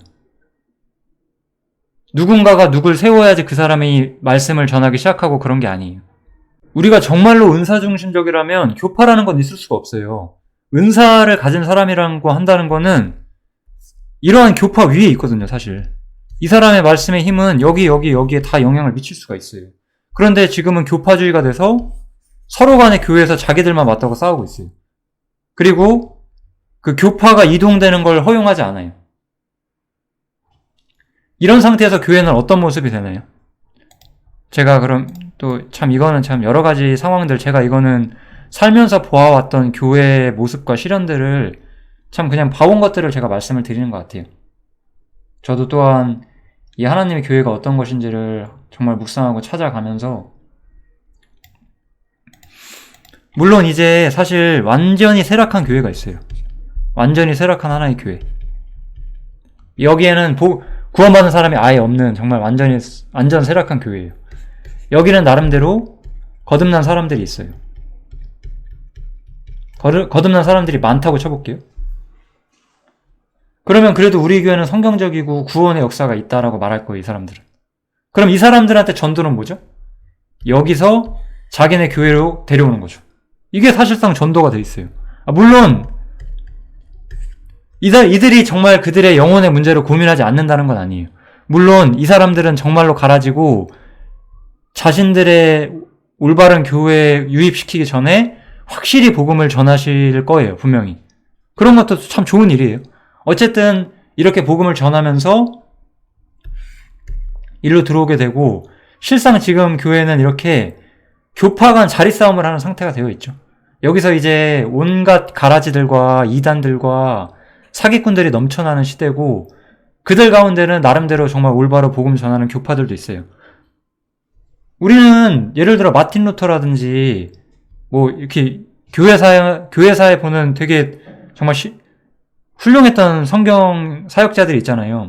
누군가가 누굴 세워야지 그 사람이 말씀을 전하기 시작하고 그런 게 아니에요. 우리가 정말로 은사 중심적이라면 교파라는 건 있을 수가 없어요. 은사를 가진 사람이라고 한다는 거는 이러한 교파 위에 있거든요, 사실. 이 사람의 말씀의 힘은 여기에 다 영향을 미칠 수가 있어요. 그런데 지금은 교파주의가 돼서 서로 간의 교회에서 자기들만 맞다고 싸우고 있어요. 그리고 그 교파가 이동되는 걸 허용하지 않아요. 이런 상태에서 교회는 어떤 모습이 되나요? 제가 그럼 또 참 이거는 참 여러 가지 상황들 제가 이거는 살면서 보아왔던 교회의 모습과 실현들을 참 그냥 봐온 것들을 제가 말씀을 드리는 것 같아요. 저도 또한 이 하나님의 교회가 어떤 것인지를 정말 묵상하고 찾아가면서 물론 이제 사실 완전히 쇠락한 교회가 있어요. 완전히 쇠락한 하나의 교회. 여기에는 구원받은 사람이 아예 없는 정말 완전 쇠락한 교회예요. 여기는 나름대로 거듭난 사람들이 있어요. 거듭난 사람들이 많다고 쳐볼게요. 그러면 그래도 우리 교회는 성경적이고 구원의 역사가 있다라고 말할 거예요, 이 사람들은. 그럼 이 사람들한테 전도는 뭐죠? 여기서 자기네 교회로 데려오는 거죠. 이게 사실상 전도가 돼 있어요. 물론 이들이 정말 그들의 영혼의 문제를 고민하지 않는다는 건 아니에요. 물론 이 사람들은 정말로 갈아지고 자신들의 올바른 교회에 유입시키기 전에 확실히 복음을 전하실 거예요, 분명히. 그런 것도 참 좋은 일이에요. 어쨌든 이렇게 복음을 전하면서 일로 들어오게 되고 실상 지금 교회는 이렇게 교파 간 자리 싸움을 하는 상태가 되어 있죠. 여기서 이제 온갖 가라지들과 이단들과 사기꾼들이 넘쳐나는 시대고 그들 가운데는 나름대로 정말 올바로 복음 전하는 교파들도 있어요. 우리는 예를 들어 마틴 루터라든지 뭐 이렇게 교회사에 보는 되게 정말 훌륭했던 성경 사역자들이 있잖아요.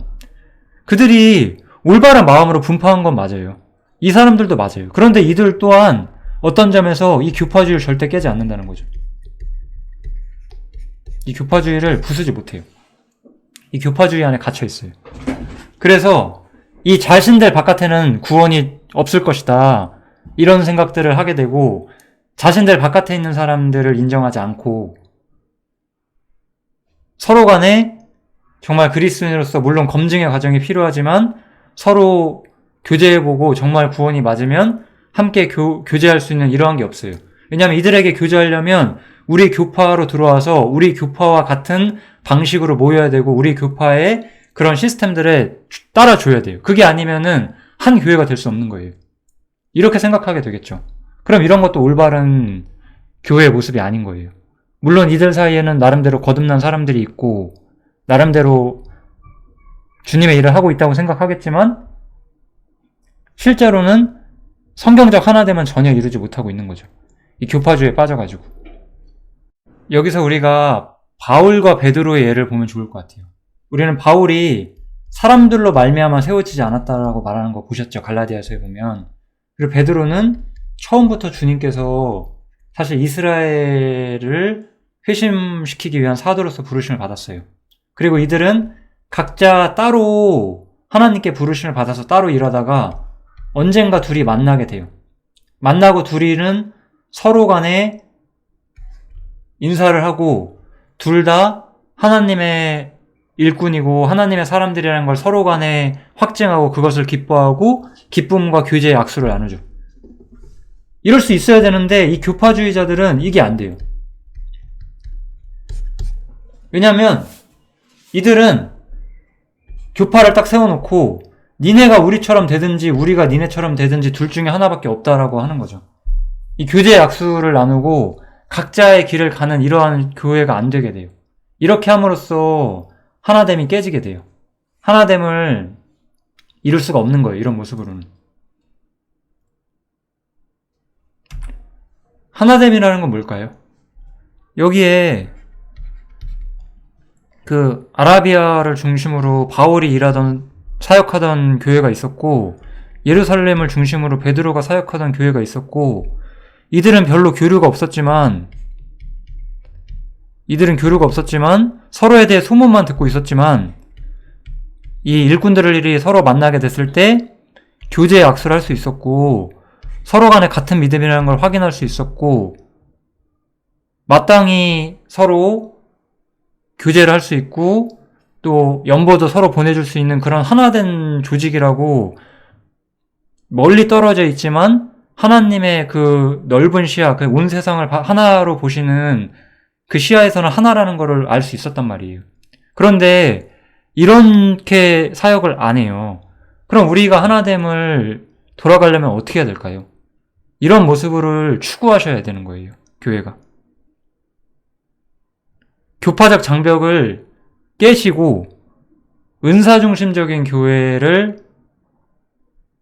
그들이 올바른 마음으로 분파한 건 맞아요. 이 사람들도 맞아요. 그런데 이들 또한 어떤 점에서 이 교파주의를 절대 깨지 않는다는 거죠. 이 교파주의를 부수지 못해요. 이 교파주의 안에 갇혀 있어요. 그래서 이 자신들 바깥에는 구원이 없을 것이다. 이런 생각들을 하게 되고 자신들 바깥에 있는 사람들을 인정하지 않고 서로 간에 정말 그리스도인으로서 물론 검증의 과정이 필요하지만 서로 교제해보고 정말 구원이 맞으면 함께 교제할 수 있는 이러한 게 없어요. 왜냐하면 이들에게 교제하려면 우리 교파로 들어와서 우리 교파와 같은 방식으로 모여야 되고 우리 교파의 그런 시스템들에 따라줘야 돼요. 그게 아니면은 한 교회가 될 수 없는 거예요. 이렇게 생각하게 되겠죠. 그럼 이런 것도 올바른 교회의 모습이 아닌 거예요. 물론 이들 사이에는 나름대로 거듭난 사람들이 있고 나름대로 주님의 일을 하고 있다고 생각하겠지만 실제로는 성경적 하나됨은 전혀 이루지 못하고 있는 거죠. 이 교파주의에 빠져가지고. 여기서 우리가 바울과 베드로의 예를 보면 좋을 것 같아요. 우리는 바울이 사람들로 말미암아 세워지지 않았다라고 말하는 거 보셨죠? 갈라디아서에 보면. 그리고 베드로는 처음부터 주님께서 사실 이스라엘을 회심시키기 위한 사도로서 부르심을 받았어요. 그리고 이들은 각자 따로 하나님께 부르심을 받아서 따로 일하다가 언젠가 둘이 만나게 돼요. 만나고 둘이는 서로 간에 인사를 하고 둘 다 하나님의 일꾼이고 하나님의 사람들이라는 걸 서로 간에 확증하고 그것을 기뻐하고 기쁨과 교제의 악수를 나누죠. 이럴 수 있어야 되는데 이 교파주의자들은 이게 안 돼요. 왜냐면 이들은 교파를 딱 세워놓고 니네가 우리처럼 되든지 우리가 니네처럼 되든지 둘 중에 하나밖에 없다라고 하는 거죠. 이 교제의 악수를 나누고 각자의 길을 가는 이러한 교회가 안 되게 돼요. 이렇게 함으로써 하나됨이 깨지게 돼요. 하나됨을 이룰 수가 없는 거예요. 이런 모습으로는. 하나됨이라는 건 뭘까요? 여기에 그 아라비아를 중심으로 바울이 일하던 사역하던 교회가 있었고 예루살렘을 중심으로 베드로가 사역하던 교회가 있었고 이들은 별로 교류가 없었지만 서로에 대해 소문만 듣고 있었지만 이 일꾼들이 서로 만나게 됐을 때 교제의 악수를 할 수 있었고 서로 간에 같은 믿음이라는 걸 확인할 수 있었고 마땅히 서로 교제를 할 수 있고 또 연보도 서로 보내줄 수 있는 그런 하나된 조직이라고 멀리 떨어져 있지만 하나님의 그 넓은 시야, 그 온 세상을 하나로 보시는 그 시야에서는 하나라는 거를 알 수 있었단 말이에요. 그런데 이렇게 사역을 안 해요. 그럼 우리가 하나됨을 돌아가려면 어떻게 해야 될까요? 이런 모습을 추구하셔야 되는 거예요. 교회가. 교파적 장벽을 깨시고 은사중심적인 교회를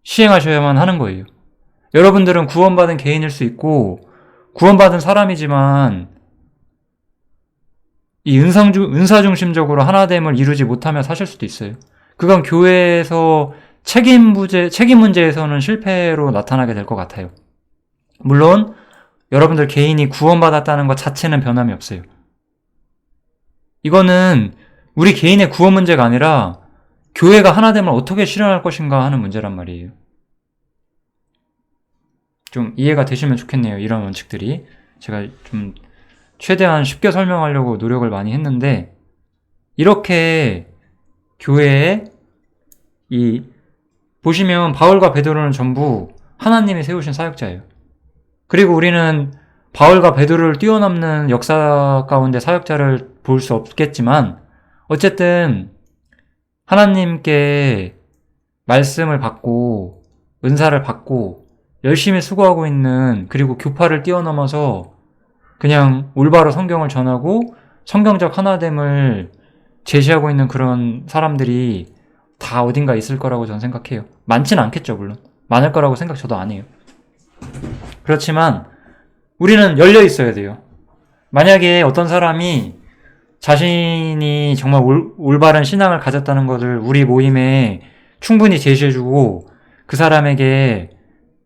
시행하셔야만 하는 거예요. 여러분들은 구원받은 개인일 수 있고 구원받은 사람이지만 이 은사중심적으로 하나됨을 이루지 못하며 사실 수도 있어요. 그건 교회에서 책임 문제에서는 실패로 나타나게 될 것 같아요. 물론 여러분들 개인이 구원받았다는 것 자체는 변함이 없어요. 이거는 우리 개인의 구원 문제가 아니라 교회가 하나됨을 어떻게 실현할 것인가 하는 문제란 말이에요. 좀 이해가 되시면 좋겠네요. 이런 원칙들이. 제가 좀 최대한 쉽게 설명하려고 노력을 많이 했는데 이렇게 교회에 보시면 바울과 베드로는 전부 하나님이 세우신 사역자예요. 그리고 우리는 바울과 베드로를 뛰어넘는 역사 가운데 사역자를 볼 수 없겠지만 어쨌든 하나님께 말씀을 받고 은사를 받고 열심히 수고하고 있는 그리고 교파를 뛰어넘어서 그냥 올바로 성경을 전하고 성경적 하나됨을 제시하고 있는 그런 사람들이 다 어딘가 있을 거라고 저는 생각해요. 많지는 않겠죠, 물론. 많을 거라고 생각 저도 안 해요. 그렇지만 우리는 열려 있어야 돼요. 만약에 어떤 사람이 자신이 정말 올바른 신앙을 가졌다는 것을 우리 모임에 충분히 제시해주고 그 사람에게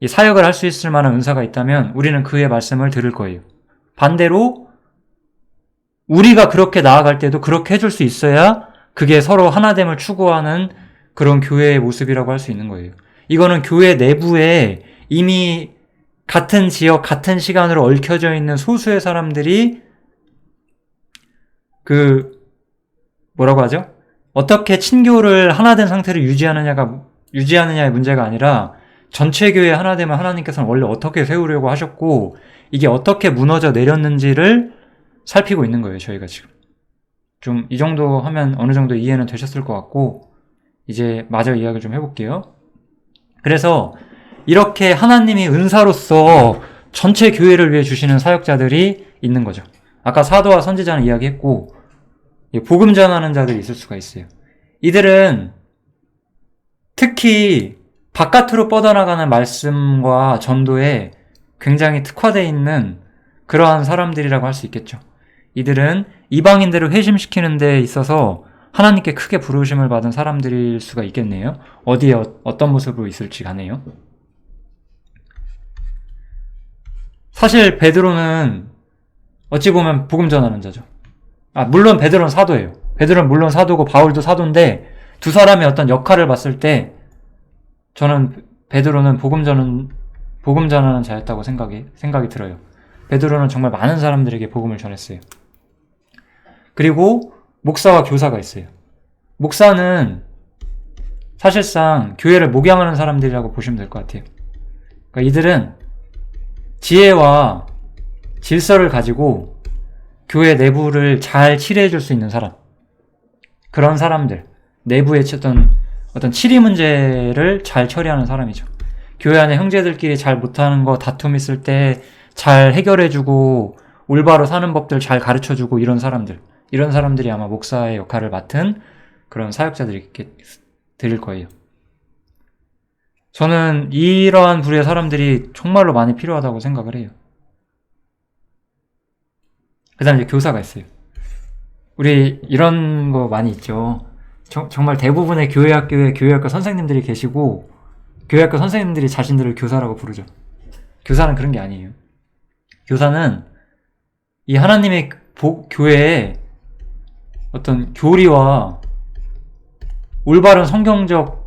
사역을 할 수 있을 만한 은사가 있다면 우리는 그의 말씀을 들을 거예요. 반대로 우리가 그렇게 나아갈 때도 그렇게 해줄 수 있어야 그게 서로 하나됨을 추구하는 그런 교회의 모습이라고 할 수 있는 거예요. 이거는 교회 내부에 이미 같은 지역, 같은 시간으로 얽혀져 있는 소수의 사람들이 뭐라고 하죠? 어떻게 친교를 하나된 상태를 유지하느냐의 문제가 아니라 전체 교회 하나됨을 하나님께서는 원래 어떻게 세우려고 하셨고 이게 어떻게 무너져 내렸는지를 살피고 있는 거예요. 저희가 지금 좀 이 정도 하면 어느 정도 이해는 되셨을 것 같고 이제 마저 이야기를 좀 해볼게요. 그래서 이렇게 하나님이 은사로서 전체 교회를 위해 주시는 사역자들이 있는 거죠. 아까 사도와 선지자는 이야기했고 복음 전하는 자들이 있을 수가 있어요. 이들은 특히 바깥으로 뻗어나가는 말씀과 전도에 굉장히 특화되어 있는 그러한 사람들이라고 할 수 있겠죠. 이들은 이방인들을 회심시키는 데 있어서 하나님께 크게 부르심을 받은 사람들일 수가 있겠네요. 어디에 어떤 모습으로 있을지 간에요. 사실 베드로는 어찌 보면 복음 전하는 자죠. 물론 베드로는 사도예요. 베드로는 물론 사도고 바울도 사도인데 두 사람의 어떤 역할을 봤을 때 저는 베드로는 복음 전하는 자였다고 생각이 들어요. 베드로는 정말 많은 사람들에게 복음을 전했어요. 그리고 목사와 교사가 있어요. 목사는 사실상 교회를 목양하는 사람들이라고 보시면 될 것 같아요. 그러니까 이들은 지혜와 질서를 가지고 교회 내부를 잘 치료해 줄 수 있는 사람, 그런 사람들, 내부의 어떤 치리 문제를 잘 처리하는 사람이죠. 교회 안에 형제들끼리 잘 못하는 거, 다툼 있을 때 잘 해결해주고 올바로 사는 법들 잘 가르쳐주고 이런 사람들이 아마 목사의 역할을 맡은 그런 사역자들일 거예요. 저는 이러한 부류의 사람들이 정말로 많이 필요하다고 생각을 해요. 그 다음에 이제 교사가 있어요. 우리 이런 거 많이 있죠. 정말 대부분의 교회학교에 교회학과 선생님들이 계시고 교회학과 선생님들이 자신들을 교사라고 부르죠. 교사는 그런 게 아니에요. 교사는 이 하나님의 교회에 어떤 교리와 올바른 성경적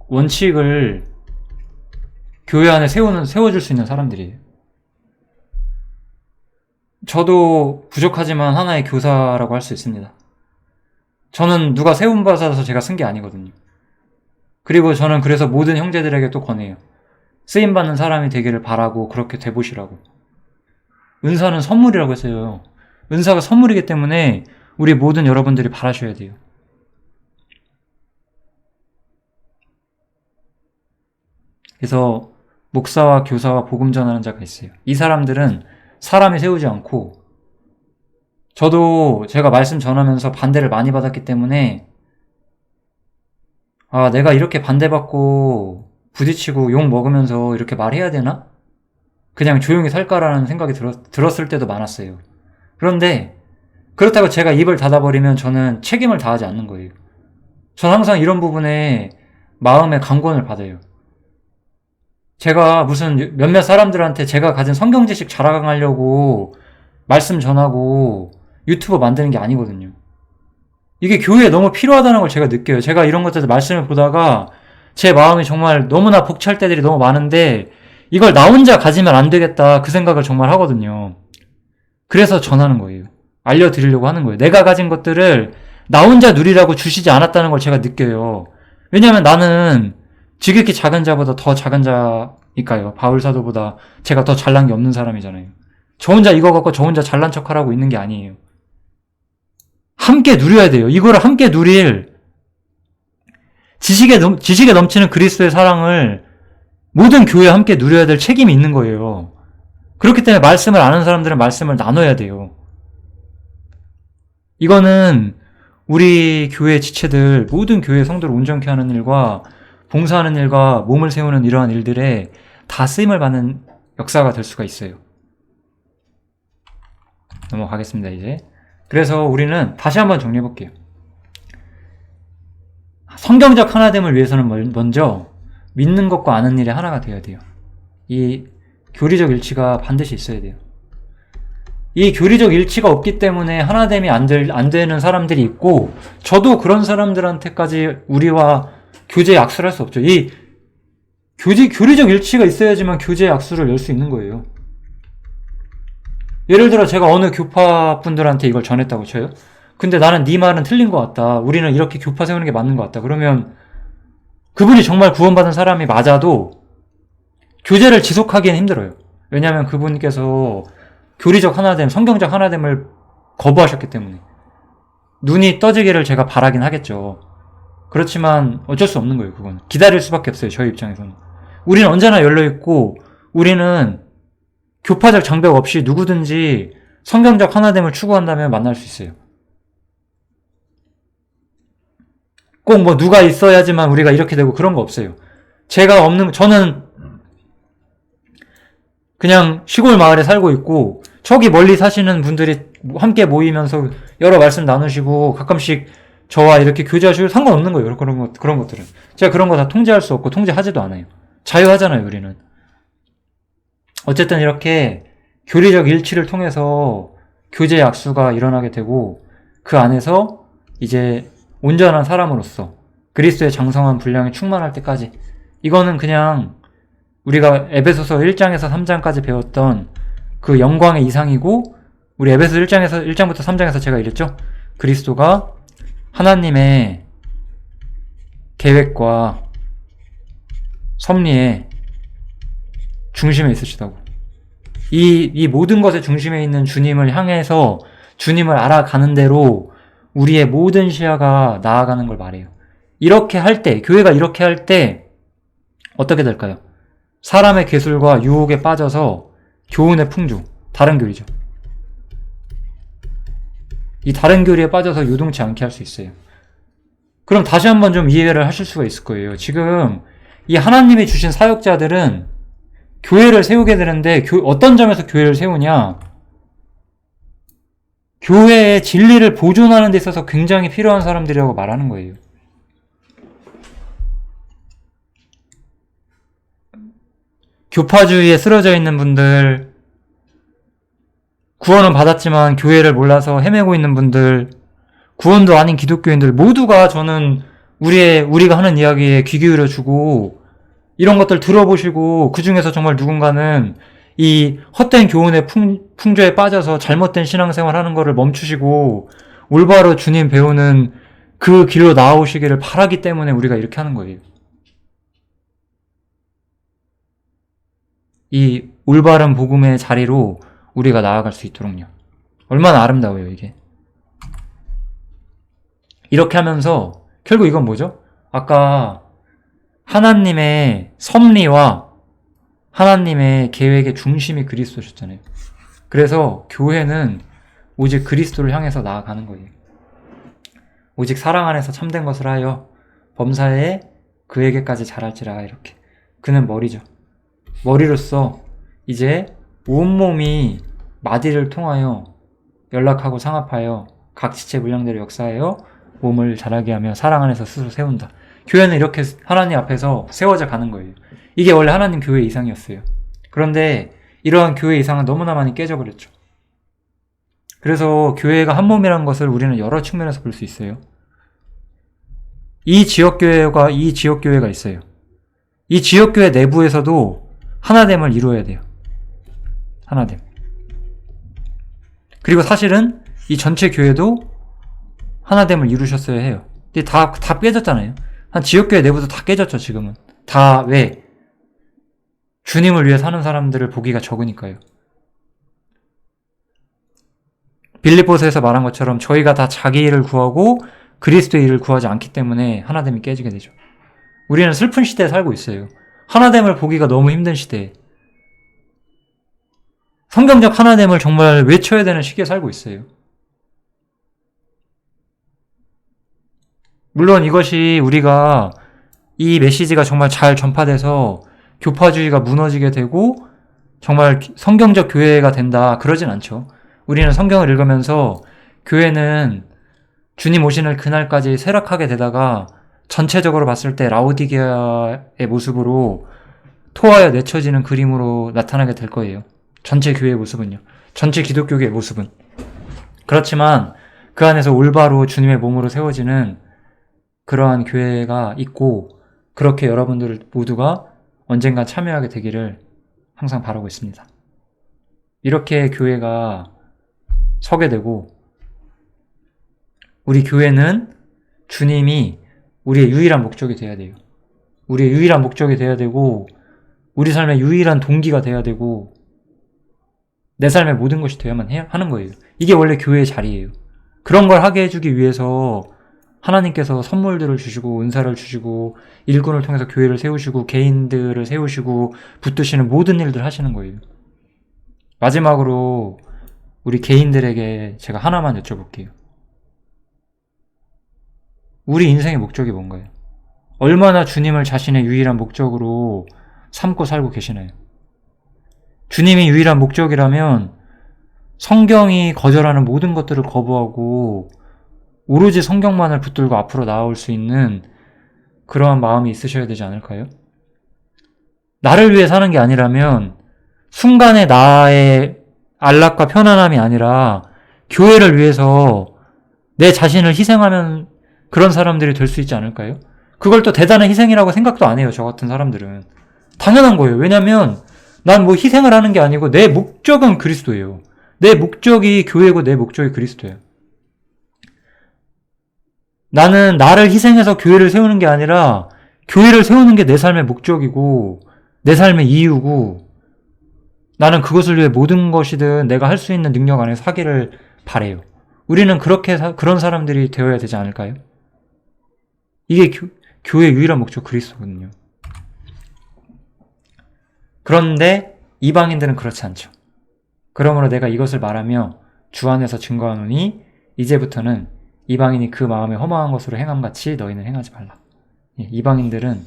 원칙을 교회 안에 세워줄 수 있는 사람들이에요. 저도 부족하지만 하나의 교사라고 할 수 있습니다. 저는 누가 세움받아서 제가 쓴 게 아니거든요. 그리고 저는 그래서 모든 형제들에게 또 권해요. 쓰임받는 사람이 되기를 바라고 그렇게 돼보시라고. 은사는 선물이라고 했어요. 은사가 선물이기 때문에 우리 모든 여러분들이 바라셔야 돼요. 그래서 목사와 교사와 복음 전하는 자가 있어요. 이 사람들은 사람이 세우지 않고, 저도 제가 말씀 전하면서 반대를 많이 받았기 때문에 내가 이렇게 반대받고 부딪히고 욕 먹으면서 이렇게 말해야 되나? 그냥 조용히 살까라는 생각이 들었을 때도 많았어요. 그런데 그렇다고 제가 입을 닫아버리면 저는 책임을 다하지 않는 거예요. 저는 항상 이런 부분에 마음의 강권을 받아요. 제가 무슨 몇몇 사람들한테 제가 가진 성경 지식 자랑하려고 말씀 전하고 유튜버 만드는 게 아니거든요. 이게 교회에 너무 필요하다는 걸 제가 느껴요. 제가 이런 것들 말씀을 보다가 제 마음이 정말 너무나 벅찰 때들이 너무 많은데 이걸 나 혼자 가지면 안 되겠다, 그 생각을 정말 하거든요. 그래서 전하는 거예요. 알려드리려고 하는 거예요. 내가 가진 것들을 나 혼자 누리라고 주시지 않았다는 걸 제가 느껴요. 왜냐하면 나는 지극히 작은 자보다 더 작은 자니까요. 바울 사도보다 제가 더 잘난 게 없는 사람이잖아요. 저 혼자 이거 갖고 저 혼자 잘난 척하라고 있는 게 아니에요. 함께 누려야 돼요. 이거를 함께 누릴 지식에 넘치는 그리스도의 사랑을 모든 교회에 함께 누려야 될 책임이 있는 거예요. 그렇기 때문에 말씀을 아는 사람들은 말씀을 나눠야 돼요. 이거는 우리 교회 지체들, 모든 교회 성도를 온전케 하는 일과 봉사하는 일과 몸을 세우는 이러한 일들에 다 쓰임을 받는 역사가 될 수가 있어요. 넘어가겠습니다, 이제. 그래서 우리는 다시 한번 정리해 볼게요. 성경적 하나됨을 위해서는 먼저 믿는 것과 아는 일이 하나가 되어야 돼요. 이 교리적 일치가 반드시 있어야 돼요. 이 교리적 일치가 없기 때문에 하나됨이 안 되는 사람들이 있고, 저도 그런 사람들한테까지 우리와 교제 약수를 할 수 없죠. 이 교리적 일치가 있어야지만 교제 약수를 열 수 있는 거예요. 예를 들어 제가 어느 교파 분들한테 이걸 전했다고 쳐요. 근데 나는 네 말은 틀린 것 같다. 우리는 이렇게 교파 세우는 게 맞는 것 같다. 그러면 그분이 정말 구원받은 사람이 맞아도 교제를 지속하기엔 힘들어요. 왜냐하면 그분께서 교리적 하나됨, 성경적 하나됨을 거부하셨기 때문에. 눈이 떠지기를 제가 바라긴 하겠죠. 그렇지만 어쩔 수 없는 거예요. 그건 기다릴 수밖에 없어요. 저희 입장에서는. 우리는 언제나 열려있고, 우리는 교파적 장벽 없이 누구든지 성경적 하나됨을 추구한다면 만날 수 있어요. 꼭 누가 있어야지만 우리가 이렇게 되고 그런 거 없어요. 제가 없는, 저는 그냥 시골 마을에 살고 있고, 저기 멀리 사시는 분들이 함께 모이면서 여러 말씀 나누시고, 가끔씩 저와 이렇게 교제하시고 상관없는 거예요. 그런 것들은. 제가 그런 거 다 통제할 수 없고, 통제하지도 않아요. 자유하잖아요, 우리는. 어쨌든 이렇게 교리적 일치를 통해서 교제 약수가 일어나게 되고, 그 안에서 이제 온전한 사람으로서 그리스도의 장성한 분량이 충만할 때까지, 이거는 그냥 우리가 에베소서 1장에서 3장까지 배웠던 그 영광의 이상이고, 우리 에베소 1장부터 3장에서 제가 이랬죠? 그리스도가 하나님의 계획과 섭리의 중심에 있으시다고. 이 모든 것의 중심에 있는 주님을 향해서 주님을 알아가는 대로 우리의 모든 시야가 나아가는 걸 말해요. 이렇게 할 때, 교회가 이렇게 할 때 어떻게 될까요? 사람의 괴술과 유혹에 빠져서 교훈의 풍조, 다른 교리죠. 이 다른 교리에 빠져서 요동치 않게 할 수 있어요. 그럼 다시 한번 좀 이해를 하실 수가 있을 거예요. 지금 이 하나님이 주신 사역자들은 교회를 세우게 되는데, 어떤 점에서 교회를 세우냐? 교회의 진리를 보존하는 데 있어서 굉장히 필요한 사람들이라고 말하는 거예요. 교파주의에 쓰러져 있는 분들, 구원은 받았지만 교회를 몰라서 헤매고 있는 분들, 구원도 아닌 기독교인들 모두가 저는 우리가 하는 이야기에 귀 기울여주고 이런 것들 들어보시고, 그 중에서 정말 누군가는 이 헛된 교훈의 풍조에 빠져서 잘못된 신앙생활 하는 거를 멈추시고 올바로 주님 배우는 그 길로 나아오시기를 바라기 때문에 우리가 이렇게 하는 거예요. 이 올바른 복음의 자리로 우리가 나아갈 수 있도록요. 얼마나 아름다워요, 이게. 이렇게 하면서 결국 이건 뭐죠? 아까 하나님의 섭리와 하나님의 계획의 중심이 그리스도셨잖아요. 그래서 교회는 오직 그리스도를 향해서 나아가는 거예요. 오직 사랑 안에서 참된 것을 하여 범사에 그에게까지 자랄지라. 이렇게. 그는 머리죠. 머리로서 이제 온몸이 마디를 통하여 연락하고 상합하여 각 지체 분량대로 역사하여 몸을 자라게 하며 사랑 안에서 스스로 세운다. 교회는 이렇게 하나님 앞에서 세워져 가는 거예요. 이게 원래 하나님 교회 이상이었어요. 그런데 이러한 교회 이상은 너무나 많이 깨져버렸죠. 그래서 교회가 한 몸이라는 것을 우리는 여러 측면에서 볼 수 있어요. 이 지역교회가 있어요. 이 지역교회 내부에서도 하나됨을 이루어야 돼요. 하나됨. 그리고 사실은 이 전체 교회도 하나됨을 이루셨어야 해요. 근데 다 깨졌잖아요. 한 지역교회 내부도 다 깨졌죠, 지금은. 다 왜? 주님을 위해 사는 사람들을 보기가 적으니까요. 빌립보서에서 말한 것처럼 저희가 다 자기 일을 구하고 그리스도의 일을 구하지 않기 때문에 하나됨이 깨지게 되죠. 우리는 슬픈 시대에 살고 있어요. 하나됨을 보기가 너무 힘든 시대에. 성경적 하나됨을 정말 외쳐야 되는 시기에 살고 있어요. 물론 이것이 우리가 이 메시지가 정말 잘 전파돼서 교파주의가 무너지게 되고 정말 성경적 교회가 된다, 그러진 않죠. 우리는 성경을 읽으면서 교회는 주님 오시는 그날까지 쇠락하게 되다가 전체적으로 봤을 때 라오디게아의 모습으로 토하여 내쳐지는 그림으로 나타나게 될 거예요. 전체 교회의 모습은요. 전체 기독교계의 모습은. 그렇지만 그 안에서 올바로 주님의 몸으로 세워지는 그러한 교회가 있고, 그렇게 여러분들 모두가 언젠가 참여하게 되기를 항상 바라고 있습니다. 이렇게 교회가 서게 되고, 우리 교회는 주님이 우리의 유일한 목적이 되어야 돼요. 우리의 유일한 목적이 되어야 되고, 우리 삶의 유일한 동기가 되어야 되고, 내 삶의 모든 것이 되어야만 하는 거예요. 이게 원래 교회의 자리예요. 그런 걸 하게 해주기 위해서 하나님께서 선물들을 주시고 은사를 주시고 일꾼을 통해서 교회를 세우시고 개인들을 세우시고 붙드시는 모든 일들 하시는 거예요. 마지막으로 우리 개인들에게 제가 하나만 여쭤볼게요. 우리 인생의 목적이 뭔가요? 얼마나 주님을 자신의 유일한 목적으로 삼고 살고 계시나요? 주님이 유일한 목적이라면 성경이 거절하는 모든 것들을 거부하고 오로지 성경만을 붙들고 앞으로 나아올 수 있는 그러한 마음이 있으셔야 되지 않을까요? 나를 위해 사는 게 아니라면 순간의 나의 안락과 편안함이 아니라 교회를 위해서 내 자신을 희생하면 그런 사람들이 될 수 있지 않을까요? 그걸 또 대단한 희생이라고 생각도 안 해요, 저 같은 사람들은. 당연한 거예요. 왜냐면 난 뭐 희생을 하는 게 아니고 내 목적은 그리스도예요. 내 목적이 교회고 내 목적이 그리스도예요. 나는 나를 희생해서 교회를 세우는 게 아니라 교회를 세우는 게 내 삶의 목적이고 내 삶의 이유고 나는 그것을 위해 모든 것이든 내가 할 수 있는 능력 안에서 하기를 바래요. 우리는 그런 사람들이 되어야 되지 않을까요? 이게 교회의 유일한 목적 그리스도거든요. 그런데 이방인들은 그렇지 않죠. 그러므로 내가 이것을 말하며 주 안에서 증거하노니 이제부터는 이방인이 그 마음에 허망한 것으로 행함같이 너희는 행하지 말라. 이방인들은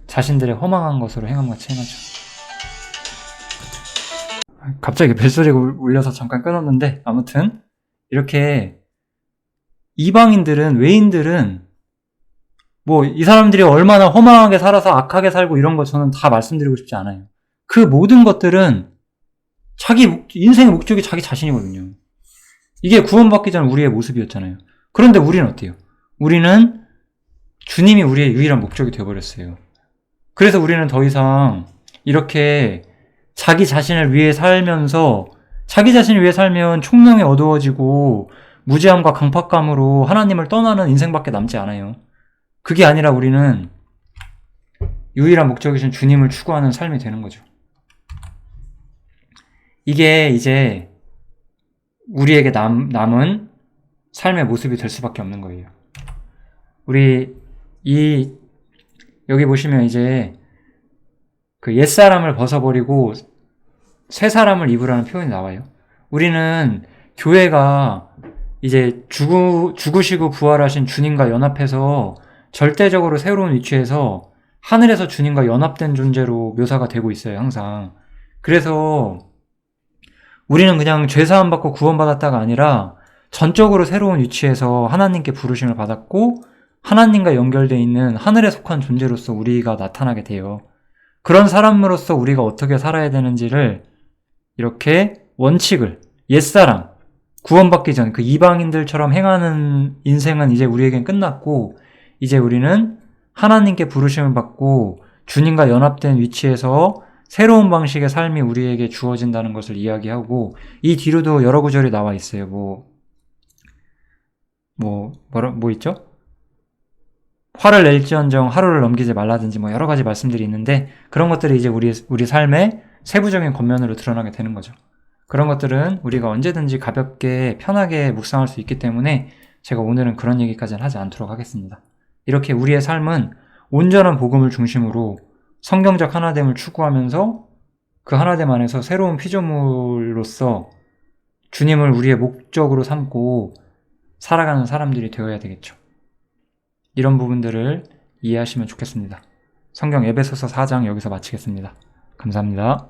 자신들의 허망한 것으로 행함같이 행하죠. 갑자기 벨소리가 울려서 잠깐 끊었는데 아무튼 이렇게 이방인들은 외인들은 뭐 이 사람들이 얼마나 허망하게 살아서 악하게 살고 이런 거 저는 다 말씀드리고 싶지 않아요. 그 모든 것들은 자기 인생의 목적이 자기 자신이거든요. 이게 구원받기 전 우리의 모습이었잖아요. 그런데 우리는 어때요? 우리는 주님이 우리의 유일한 목적이 되어버렸어요. 그래서 우리는 더 이상 이렇게 자기 자신을 위해 살면서 자기 자신을 위해 살면 총명이 어두워지고 무지함과 강팍감으로 하나님을 떠나는 인생밖에 남지 않아요. 그게 아니라 우리는 유일한 목적이신 주님을 추구하는 삶이 되는 거죠. 이게 이제 우리에게 남은 삶의 모습이 될 수밖에 없는 거예요. 여기 보시면 이제 그 옛사람을 벗어버리고 새 사람을 입으라는 표현이 나와요. 우리는 교회가 이제 죽으시고 부활하신 주님과 연합해서 절대적으로 새로운 위치에서 하늘에서 주님과 연합된 존재로 묘사가 되고 있어요, 항상. 그래서 우리는 그냥 죄사함 받고 구원받았다가 아니라 전적으로 새로운 위치에서 하나님께 부르심을 받았고 하나님과 연결되어 있는 하늘에 속한 존재로서 우리가 나타나게 돼요. 그런 사람으로서 우리가 어떻게 살아야 되는지를 이렇게 원칙을 옛사람, 구원받기 전 그 이방인들처럼 행하는 인생은 이제 우리에겐 끝났고 이제 우리는 하나님께 부르심을 받고 주님과 연합된 위치에서 새로운 방식의 삶이 우리에게 주어진다는 것을 이야기하고 이 뒤로도 여러 구절이 나와 있어요. 뭐 있죠? 화를 낼지언정 하루를 넘기지 말라든지 뭐 여러 가지 말씀들이 있는데 그런 것들이 이제 우리 삶의 세부적인 겉면으로 드러나게 되는 거죠. 그런 것들은 우리가 언제든지 가볍게 편하게 묵상할 수 있기 때문에 제가 오늘은 그런 얘기까지는 하지 않도록 하겠습니다. 이렇게 우리의 삶은 온전한 복음을 중심으로 성경적 하나됨을 추구하면서 그 하나됨 안에서 새로운 피조물로서 주님을 우리의 목적으로 삼고 살아가는 사람들이 되어야 되겠죠. 이런 부분들을 이해하시면 좋겠습니다. 성경 에베소서 4장 여기서 마치겠습니다. 감사합니다.